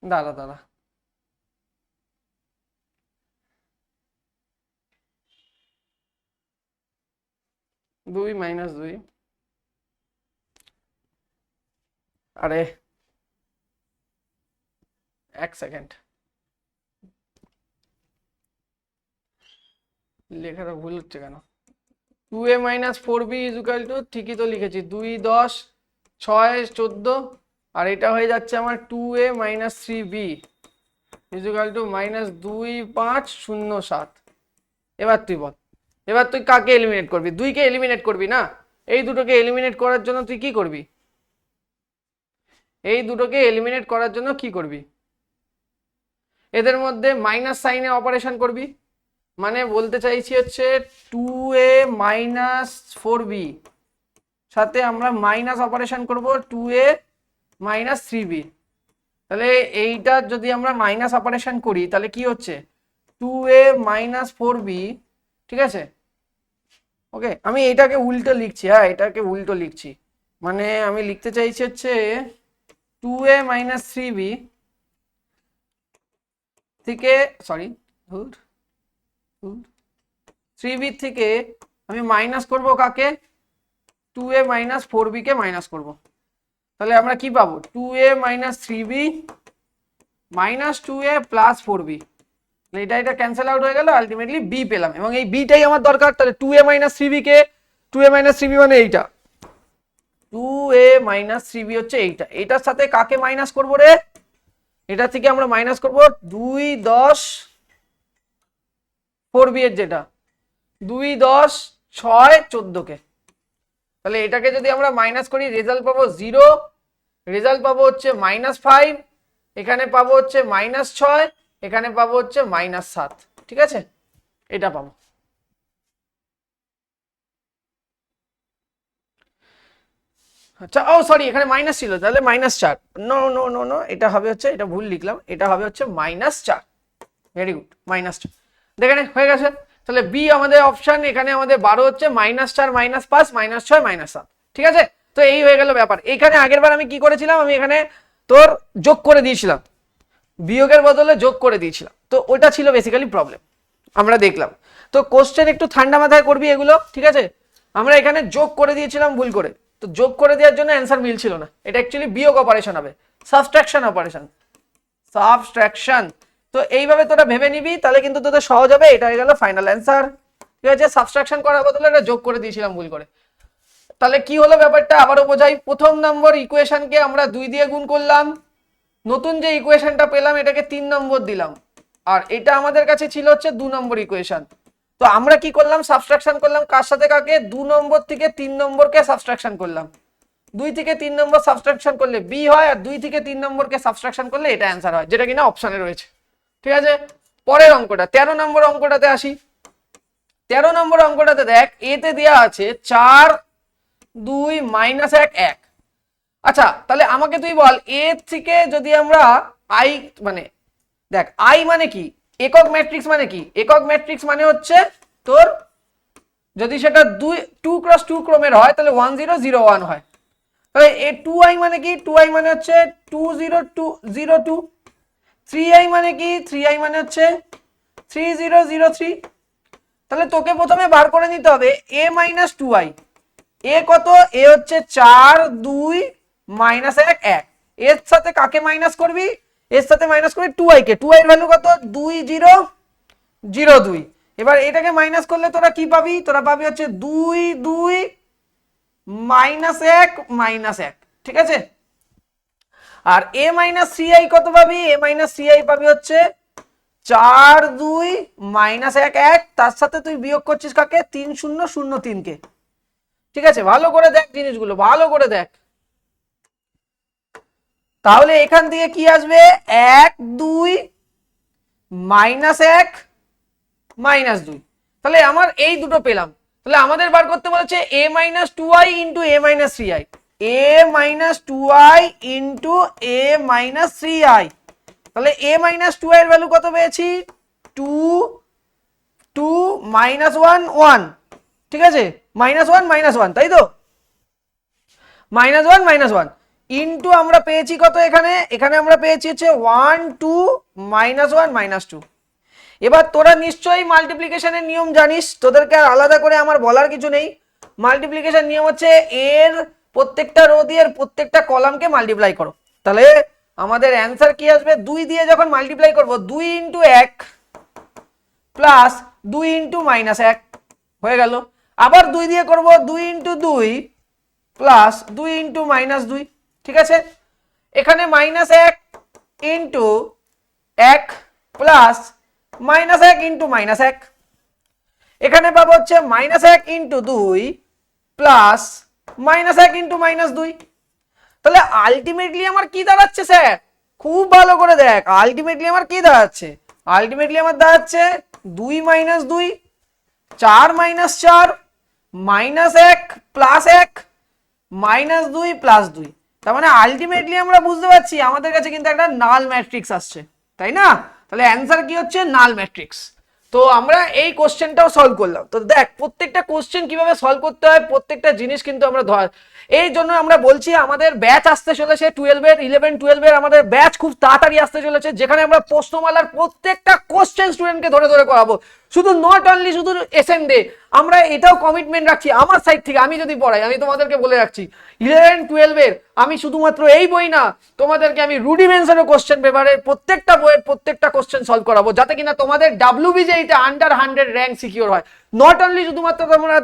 দাঁড়া দাঁড়া, 2 - 2, আরে এক সেকেন্ড, লেখাটা ভুল হচ্ছে কেন? 2a - 4b ইজুকাল টু, ঠিকই তো লিখেছি, 2 10 6 14। আর এটা হয়ে যাচ্ছে আমার 2a - 3b ইজুকাল টু -2 5 0 7। এবার তুই বল, এবার তুই কাকে এলিমিনেট করবি? 2 কে এলিমিনেট করবি না? এই দুটোকে এলিমিনেট করার জন্য তুই কি করবি? এই দুটোকে এলিমিনেট করার জন্য কি করবি? এদের মধ্যে মাইনাস সাইনে অপারেশন করবি, মানে বলতে চাইছি হচ্ছে 2a মাইনাস 4b সাথে আমরা মাইনাস অপারেশন করব 2a মাইনাস 3b। তাহলে এইটা যদি আমরা মাইনাস অপারেশন করি তাহলে কি হচ্ছে 2a মাইনাস 4b, ঠিক আছে। ওকে, আমি এটাকে উল্টো লিখছি, হ্যাঁ এটাকে উল্টো লিখছি, মানে আমি লিখতে চাইছি হচ্ছে 2a মাইনাস 3b থেকে, সরি 3b থেকে আমি মাইনাস করব কাকে, 2a মাইনাস 4b কে মাইনাস করব। তাহলে আমরা কি পাবো 2a minus 3b minus 2a plus 4b। এটা ক্যান্সেল আউট হয়ে গেল, আলটিমেটলি b পেলাম, এবং এই bটাই আমার দরকার। তাহলে 2a মাইনাস 3b কে 2a মাইনাস 3b মানে এইটা 2a মাইনাস 3b হচ্ছে এইটা, এটার সাথে কাকে মাইনাস করব রে, এটা থেকে আমরা মাইনাস করব 2 10 4b এর যেটা 2 10 6 14 কে। তাহলে এটাকে যদি আমরা মাইনাস করি রেজাল্ট পাবো 0, রেজাল্ট পাবো হচ্ছে -5, এখানে পাবো হচ্ছে -6, এখানে পাবো হচ্ছে -7, ঠিক আছে, এটা পাবো। আচ্ছা, ও সরি এখানে মাইনাস ছিল, তাহলে -4, নো নো নো নো, এটা হবে হচ্ছে, এটা ভুল লিখলাম, এটা হবে হচ্ছে -4। ভেরি গুড, -4 দেখেন হয়ে গেছে। তাহলে বি আমাদের অপশন, এখানে আমাদের 12 হচ্ছে -4 -5 -6 -7, ঠিক আছে। তো এই হয়ে গেল ব্যাপার। এখানে আগের বার আমি কি করেছিলাম, আমি এখানে তোর যোগ করে দিয়েছিলাম, বিয়োগের বদলে যোগ করে দিয়েছিলাম, তো ওটা ছিল বেসিক্যালি প্রবলেম, আমরা দেখলাম। তো কোশ্চেন একটু ঠান্ডা মাথায় করবি এগুলো, ঠিক আছে। আমরা এখানে যোগ করে দিয়েছিলাম ভুল করে, তো যোগ করে দেওয়ার জন্য অ্যান্সার মিলছিল না, এটা অ্যাকচুয়ালি বিয়োগ অপারেশন হবে, সাবট্রাকশন অপারেশন, সাবট্রাকশন। তো এইভাবে তোরা ভেবে নিবি, তাহলে কিন্তু তোদের সহজ হবে। এটা হয়ে গেল ফাইনাল অ্যান্সার, ঠিক আছে। সাবট্রাকশন করার বদলে এটা যোগ করে দিয়েছিলাম ভুল করে। তাহলে কি হলো ব্যাপারটা আবারও বোঝাই। প্রথম নম্বর ইকুয়েশনকে আমরা 2 দিয়ে গুণ করলাম, নতুন যে ইকুয়েশনটা পেলাম এটাকে 3 নম্বর দিলাম, আর এটা আমাদের কাছে ছিল হচ্ছে 2 নম্বর ইকুয়েশন। তো আমরা কি করলাম, সাবট্রাকশন করলাম কার সাথে কাকে, 2 নম্বর থেকে 3 নম্বরকে সাবট্রাকশন করলাম। 2 থেকে 3 নম্বর সাবট্রাকশন করলে বি হয়, আর 2 থেকে 3 নম্বরকে সাবট্রাকশন করলে এটা অ্যান্সার হয়, যেটা কিনা অপশনে রয়েছে, ঠিক আছে। পরের অঙ্কটা 13 নম্বর অঙ্কটাতে আসি। 13 নম্বর অঙ্কটাতে দেখ, এতে দেওয়া আছে 4 2 -1 1। আচ্ছা, তাহলে আমাকে তুই বল এ থেকে যদি আমরা আই, মানে দেখ আই মানে কি, একক ম্যাট্রিক্স মানে কি, একক ম্যাট্রিক্স মানে হচ্ছে তোর যদি সেটা 2 × 2 ক্রমের হয় তাহলে 1 0 0 1 হয়। তাহলে এ 2i মানে কি, 2i মানে হচ্ছে 2 0 2 0 2। 3i মানে কি, 3i মানে হচ্ছে 3 0 0 3। তাহলে তোকে প্রথমে বার করে নিতে হবে a - 2i। এ কত, এ হচ্ছে 4 2 -1 1। এর সাথে কাকে মাইনাস করবি, এর সাথে মাইনাস করবি 2i কে। 2i এর ভ্যালু কত, 2 0 0 2। এবার এটাকে মাইনাস করলে তোরা কি পাবি, তোরা পাবি হচ্ছে 2 2 -1 -1, ঠিক আছে। আর a - 3i কত পাবি, a - 3i পাবি হচ্ছে 4 2 -1 1, তার সাথে তুই বিয়োগ করছিস কাকে, 3 0 0 3 কে, ঠিক আছে। ভালো করে দেখ জিনিসগুলো, ভালো করে দেখ। তাহলে এখান থেকে কি আসবে, 1 2 -1 -2। তাহলে আমার এই দুটো পেলাম। তাহলে আমাদের বার করতে বলেছে a - 2i × a - 3i, a - 2i × a - 3i। তাহলে a - 2i এর ভ্যালু কত পেয়েছি, 2 2 -1 1, ঠিক আছে, -1 -1, তাই তো, -1 -1 ইনটু আমরা পেয়েছি কত, এখানে এখানে আমরা পেয়েছি হচ্ছে 1 2 -1 -2। এবার তোরা নিশ্চয়ই মাল্টিপ্লিকেশনের নিয়ম জানিস, তোদেরকে আর আলাদা করে আমার বলার কিছু নেই। মাল্টিপ্লিকেশন নিয়ম হচ্ছে এর প্রত্যেকটা রো দিয়ে প্রত্যেকটা কলামকে মাল্টিপ্লাই করো। তাহলে আমাদের অ্যান্সার কি আসবে, 2 দিয়ে যখন মাল্টিপ্লাই করব 2 × 1 প্লাস 2 × -1 হয়ে গেল। আবার 2 দিয়ে করব 2 × 2 প্লাস 2 × -2, ঠিক আছে। এখানে -1 × 1 প্লাস -1 × -1, এখানে পাবো হচ্ছে -1 × 2 প্লাস -1 × -2। তাহলে আলটিমেটলি আমার কি দাঁড়াচ্ছে স্যার, খুব ভালো করে দেখ, আলটিমেটলি আমার কি দাঁড়াচ্ছে, আলটিমেটলি আমার দাঁড়াচ্ছে 2 minus 2, 4 minus 4, minus 1 plus 1, minus 2 plus 2। তার মানে আলটিমেটলি আমরা বুঝতে পারছি আমাদের কাছে কিন্তু একটা নাল ম্যাট্রিক্স আসছে, তাই না? তাহলে অ্যান্সার কি হচ্ছে, নাল ম্যাট্রিক্স। তো আমরা এই কোশ্চেনটাও সলভ করলাম। তো দেখ প্রত্যেকটা কোশ্চেন কিভাবে সলভ করতে হয়, প্রত্যেকটা জিনিস কিন্তু আমরা এই জন্য আমরা বলছি আমাদের ব্যাচ আসতে চলেছে 12-এর 11-12-এর আমাদের ব্যাচ খুব তাড়াতাড়ি আসতে চলেছে, যেখানে আমরা প্রশ্নমালার প্রত্যেকটা কোশ্চেন স্টুডেন্টকে ধরে ধরে করাবো। শুধু নট অনলি শুধু এসএন ডে, আমরা এটাও কমিটমেন্ট রাখছি আমার সাইড থেকে। আমি যদি পড়াই, আমি তোমাদেরকে বলে রাখছি 11-12-এর আমি শুধুমাত্র এই বই না, তোমাদেরকে আমি রুডিমেন্টসেরও কোশ্চেন পেপারের প্রত্যেকটা বইয়ের প্রত্যেকটা কোশ্চেন সলভ করাবো, যাতে কিনা তোমাদের ডাব্লিউবিজেইতে আন্ডার 100 র্যাঙ্ক সিকিউর হয়। নট অনলি শুধুমাত্র তোমরা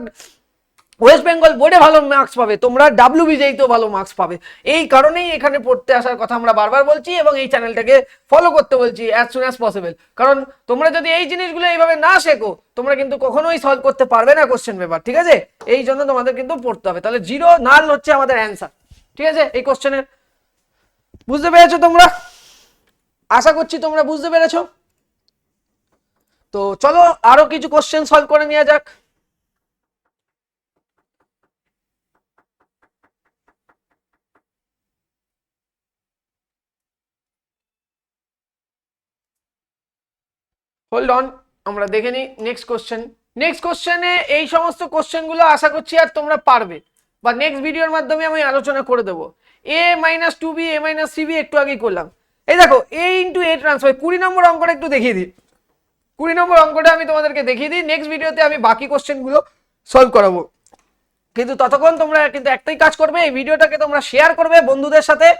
ওয়েস্ট বেঙ্গল বোর্ডে ভালো মার্কস পাবে, তোমরা ডাব্লিউবিজেইতেও ভালো মার্কস পাবে। এই কারণেই এখানে পড়তে আসার কথা আমরা বারবার বলছি এবং এই চ্যানেলটাকে ফলো করতে বলছি অ্যাজ সুন অ্যাজ পসিবল। কারণ তোমরা যদি এই জিনিসগুলো এইভাবে না শেখো, তোমরা কিন্তু কখনোই সলভ করতে পারবে না কোশ্চেন পেপার, ঠিক আছে? এই জন্য তোমাদের কিন্তু পড়তে হবে। তাহলে 0 নাল হচ্ছে আমাদের অ্যান্সার, ঠিক আছে? এই কোশ্চেনের বুঝতে পেরেছো তোমরা? আশা করছি তোমরা বুঝতে পেরেছো। তো চলো আরো কিছু কোশ্চেন সলভ করে নেওয়া যাক। হোল্ড অন, আমরা দেখে নিই নেক্সট কোশ্চেন। নেক্সট কোশ্চেনে এই সমস্ত কোশ্চেনগুলো আশা করছি আর তোমরা পারবে, বা নেক্সট ভিডিওর মাধ্যমে আমি আলোচনা করে দেবো। a minus 2b a minus 3b একটু আগেই করলাম। এই দেখো a ইন্টু a ট্রান্সফার 20 নম্বর অঙ্কটা একটু দেখিয়ে দিই। 20 নম্বর অঙ্কটা আমি তোমাদেরকে দেখিয়ে দিই, নেক্সট ভিডিওতে আমি বাকি কোশ্চেনগুলো সলভ করাবো। কিন্তু ততক্ষণ তোমরা কিন্তু একটাই কাজ করবে, এই ভিডিওটাকে তোমরা শেয়ার করবে বন্ধুদের সাথে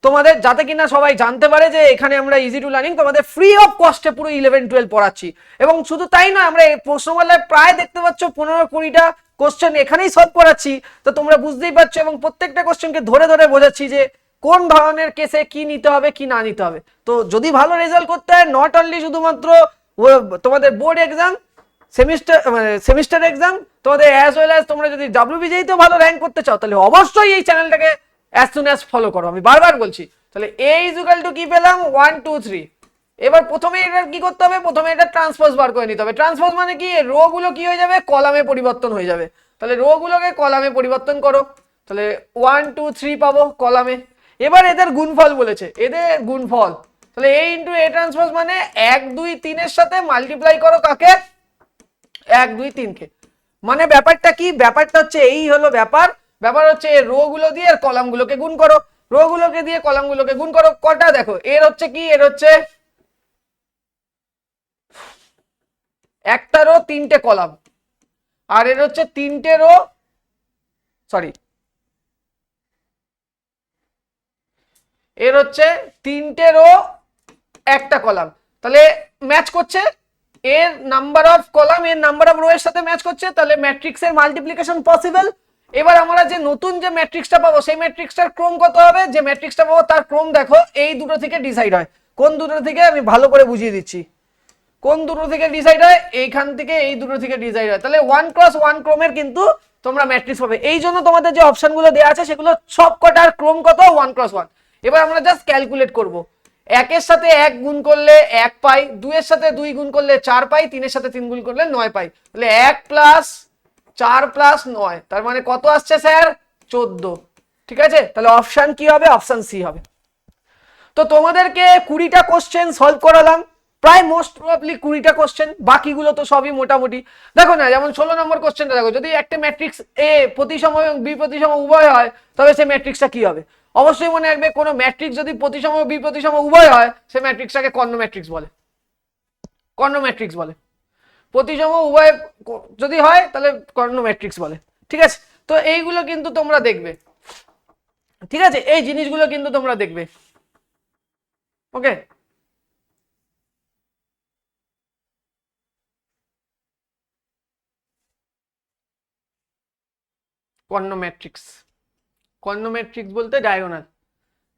তোমাদের, যাতে কিনা সবাই জানতে পারে যে এখানে আমরা ইজি টু লার্নিং তোমাদের ফ্রি অফ কস্টে পুরো 11-12 পড়াচ্ছি। এবং শুধু তাই না, আমরা প্রশ্নমালায় প্রায় দেখতে পাচ্ছ 15-20টা কোশ্চেন এখানেই সলভ করাচ্ছি। তো তোমরা বুঝতেই পারছো, এবং প্রত্যেকটা কোশ্চেনকে ধরে ধরে বোঝাচ্ছি যে কোন ধরনের কেসে কি নিতে হবে কি না নিতে হবে। তো যদি ভালো রেজাল্ট করতে হয়, নট অনলি শুধুমাত্র তোমাদের বোর্ড এক্সাম, সেমিস্টার এক্সাম, তোমাদের অ্যাজ ওয়েল অ্যাজ তোমরা যদি ডাব্লিউবিজেইতেও ভালো র্যাঙ্ক করতে চাও, তাহলে অবশ্যই এই চ্যানেলটাকে অ্যাজ সুন অ্যাজ ফলো করো। আমি বারবার বলছি। তাহলে a ইকুয়াল টু কি পেলাম, 1 2 3। এবার প্রথমে এটা কি করতে হবে, প্রথমে এটা ট্রান্সপোজ বার করে নিতে হবে। ট্রান্সপোজ মানে কি, রো গুলো কি হয়ে যাবে, কলামে পরিবর্তন হয়ে যাবে। তাহলে রো গুলোকে কলামে পরিবর্তন করো, তাহলে 1 2 3 পাবো কলামে। এবার এদের গুণফল বলেছে, এদের গুণফল, তাহলে a ইন্টু a ট্রান্সপোজ মানে 1 2 3 এর সাথে মাল্টিপ্লাই করো কাকে, 1 2 3 কে। মানে ব্যাপারটা কি, ব্যাপারটা হচ্ছে এই হলো ব্যাপার। ব্যাপার হচ্ছে রো গুলো দিয়ে আর কলাম গুলোকে গুণ করো, রো গুলোকে দিয়ে কলাম গুলোকে গুণ করো। কটা দেখো, এর হচ্ছে কি, এর হচ্ছে একটা রো 3টে কলাম, আর এর হচ্ছে 3টে রো, সরি এর হচ্ছে 3টে রো একটা কলাম। তাহলে ম্যাচ করছে, এর নাম্বার অফ কলাম এর নাম্বার অফ রো এর সাথে ম্যাচ করছে, তাহলে ম্যাট্রিক্সের মাল্টিপ্লিকেশন পসিবল। এবার আমরা যে নতুন যে ম্যাট্রিক্সটা পাবো, সেই ম্যাট্রিক্সটার ক্রম কত হবে, যে ম্যাট্রিক্সটা পাবো তার ক্রম দেখো এই দুটো থেকে ডিসাইড হয়। কোন দুটো থেকে, আমি ভালো করে বুঝিয়ে দিচ্ছি কোন দুটো থেকে ডিসাইড হয়, এইখান থেকে এই দুটো থেকে ডিসাইড হয়। তাহলে 1 × 1 ক্রমের কিন্তু তোমরা ম্যাট্রিক্স পাবে। এই জন্য তোমাদের যে অপশনগুলো দেওয়া আছে সেগুলো সব কটার ক্রম কত, 1 × 1। এবার আমরা জাস্ট ক্যালকুলেট করব। 1 এর সাথে 1 গুণ করলে 1 পাই, 2 এর সাথে 2 গুণ করলে 4 পাই, 3 এর সাথে 3 গুণ করলে 9 পাই। তাহলে 1 + 4 + 9, তার মানে কত আসছে স্যার, 14। ঠিক আছে, তাহলে অপশন কি হবে, অপশন সি হবে। তো তোমাদেরকে 20টা কোশ্চেন সলভ করালাম, প্রায় মোস্ট প্রবাবলি 20টা কোশ্চেন, বাকিগুলো তো সবই মোটামুটি। দেখো না, যেমন 16 নম্বর কোশ্চেনটা দেখো, যদি একটা ম্যাট্রিক্স এ প্রতিসম এবং বি প্রতিসম উভয় হয়, তবে সেই ম্যাট্রিক্সটা কি হবে। অবশ্যই মনে রাখবে, কোনো ম্যাট্রিক্স যদি প্রতিসম বি প্রতিসম উভয় হয়, সেই ম্যাট্রিক্সটাকে কর্ণ ম্যাট্রিক্স বলে, কর্ণ ম্যাট্রিক্স বলে। প্রতিসম উভয় যদি হয় তাহলে কর্ণ ম্যাট্রিক্স বলে। ঠিক আছে, তো এইগুলো কিন্তু তোমরা দেখবে, ঠিক আছে, এই জিনিসগুলো কিন্তু তোমরা দেখবে। ওকে, কর্ণ ম্যাট্রিক্স, কর্ণ ম্যাট্রিক্স বলতে ডায়াগোনাল,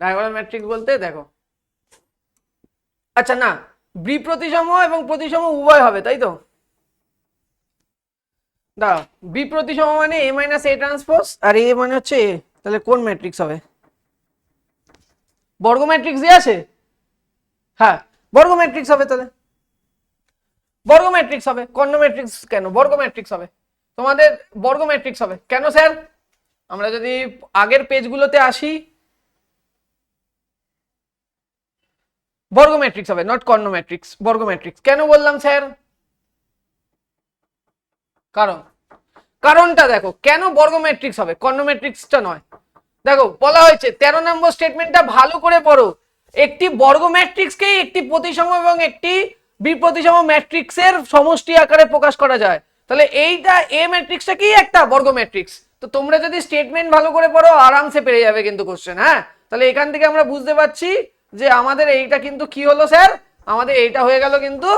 ডায়াগোনাল ম্যাট্রিক্স বলতে দেখো, আচ্ছা না, বি প্রতিসম এবং প্রতিসম উভয় হবে, তাই তো? দাঁড়াও, বি প্রতিসম মানে a - a ট্রান্সপোজ, আর a মানে হচ্ছে a, তাহলে কোন ম্যাট্রিক্স হবে, বর্গ ম্যাট্রিক্স দিয়ে আছে। হ্যাঁ বর্গ ম্যাট্রিক্স হবে, তাহলে বর্গ ম্যাট্রিক্স হবে। কর্ণ ম্যাট্রিক্স কেন? বর্গ ম্যাট্রিক্স হবে তোমাদের, বর্গ ম্যাট্রিক্স হবে কেন স্যার? আমরা যদি আগের পেজগুলোতে আসি, বর্গ ম্যাট্রিক্স হবে, নট কর্ণ ম্যাট্রিক্স, বর্গ ম্যাট্রিক্স। কেন বললাম স্যার? কারণ, কারণটা দেখো কেন বর্গ ম্যাট্রিক্স হবে, কর্ণ ম্যাট্রিক্সটা নয়। দেখো বলা হয়েছে 13 নম্বর স্টেটমেন্টটা ভালো করে পড়ো, একটি বর্গ ম্যাট্রিক্সকেই একটি প্রতিসম এবং একটি বিপ্রতিসম ম্যাট্রিক্সের সমষ্টি আকারে প্রকাশ করা যায়। তাহলে এইটা এ ম্যাট্রিক্সটা কি একটা বর্গ ম্যাট্রিক্স। তো তোমরা যদি স্টেটমেন্ট ভালো করে পড়ো আরামসে পেরে যাবে কিন্তু কোশ্চেন। হ্যাঁ, তাহলে এখান থেকে আমরা বুঝতে পারছি যে আমাদের এইটা কিন্তু কি হলো স্যার, আমাদের এইটা হয়ে গেল কিন্তু,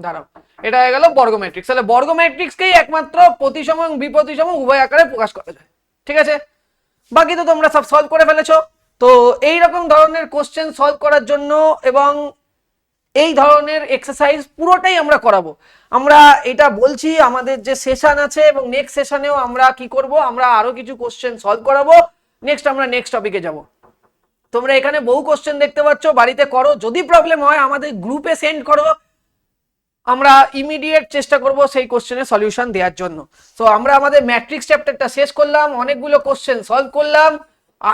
দাঁড়াও, এটা হয়ে গেল বর্গ ম্যাট্রিক্স। তাহলে বর্গ ম্যাট্রিক্সকেই একমাত্র প্রতিসম এবং বিপ্রতিসম উভয় আকারে প্রকাশ করা যায়। ঠিক আছে, বাকি তো তোমরা সব সলভ করে ফেলেছো। তো এই রকম ধরনের কোশ্চেন সলভ করার জন্য এবং এই ধরনের এক্সারসাইজ পুরোটাই আমরা করাবো। আমরা এটা বলছি আমাদের যে সেশন আছে এবং নেক্সট সেশনেও আমরা কি করব, আমরা আরো কিছু কোশ্চেন সলভ করাবো। নেক্সট আমরা নেক্সট টপিকে যাব। তোমরা এখানে বহু কোশ্চেন দেখতে পাচ্ছ, বাড়িতে করো, যদি প্রবলেম হয় আমাদের গ্রুপে সেন্ড করো, আমরা ইমিডিয়েট চেষ্টা করব সেই কোশ্চেনের সলিউশন দেওয়ার জন্য। তো আমরা আমাদের ম্যাট্রিক্স চ্যাপ্টারটা শেষ করলাম, অনেকগুলো কোশ্চেন সলভ করলাম।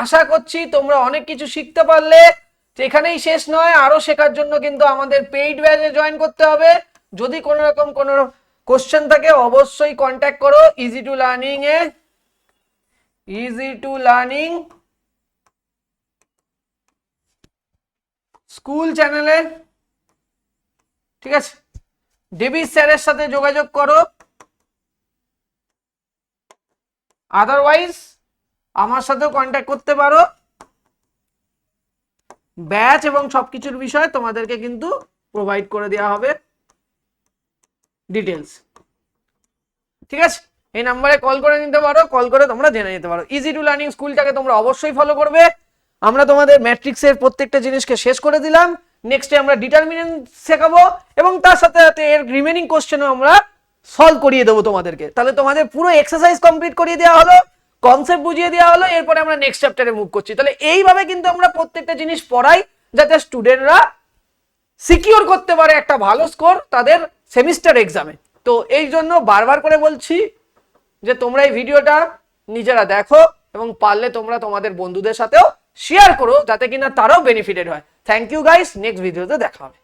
আশা করছি তোমরা অনেক কিছু শিখতে পারলে। এখানেই শেষ নয়, আরো শেখার জন্য কিন্তু আমাদের পেইড ব্যাচে জয়েন করতে হবে। যদি কোনো রকম কোনো কোশ্চেন থাকে অবশ্যই কন্ট্যাক্ট করো easy to learning A, easy to learning school চ্যানেলে। ঠিক আছে, ডেভিস স্যারের সাথে যোগাযোগ করো, আদারওয়াইজ আমার সাথেও কন্ট্যাক্ট করতে পারো। ব্যাচ এবং সবকিছুর বিষয় তোমাদেরকে কিন্তু প্রোভাইড করে দেওয়া হবে ডিটেলস। ঠিক আছে, এই নাম্বারে কল করে নিতে পারো, কল করে তোমরা জেনে নিতে পারো। ইজি টু লার্নিং স্কুলটাকে তোমরা অবশ্যই ফলো করবে। আমরা তোমাদের ম্যাট্রিক্সের প্রত্যেকটা জিনিসকে শেষ করে দিলাম। নেক্সটে আমরা ডিটারমিনেন্ট শেখাবো এবং তার সাথে সাথে এর রিমেনিং কোশ্চেনও আমরা সলভ করিয়ে দেবো তোমাদেরকে। তাহলে তোমাদের পুরো এক্সারসাইজ কমপ্লিট করিয়ে দেওয়া হলো, কনসেপ্ট বুঝিয়ে দেওয়া হলো, এরপরে আমরা নেক্সট চ্যাপ্টারে মুভ করছি। তাহলে এইভাবে কিন্তু আমরা প্রত্যেকটা জিনিস পড়াই যাতে স্টুডেন্টরা সিকিউর করতে পারে একটা ভালো স্কোর তাদের সেমিস্টার এক্সামে। তো এই জন্য বারবার করে বলছি যে তোমরা এই ভিডিওটা নিজেরা দেখো এবং পারলে তোমরা তোমাদের বন্ধুদের সাথেও শেয়ার করো যাতে কিনা তারাও বেনিফিটেড হয়। থ্যাংক ইউ গাইস, নেক্সট ভিডিওতে দেখা হবে।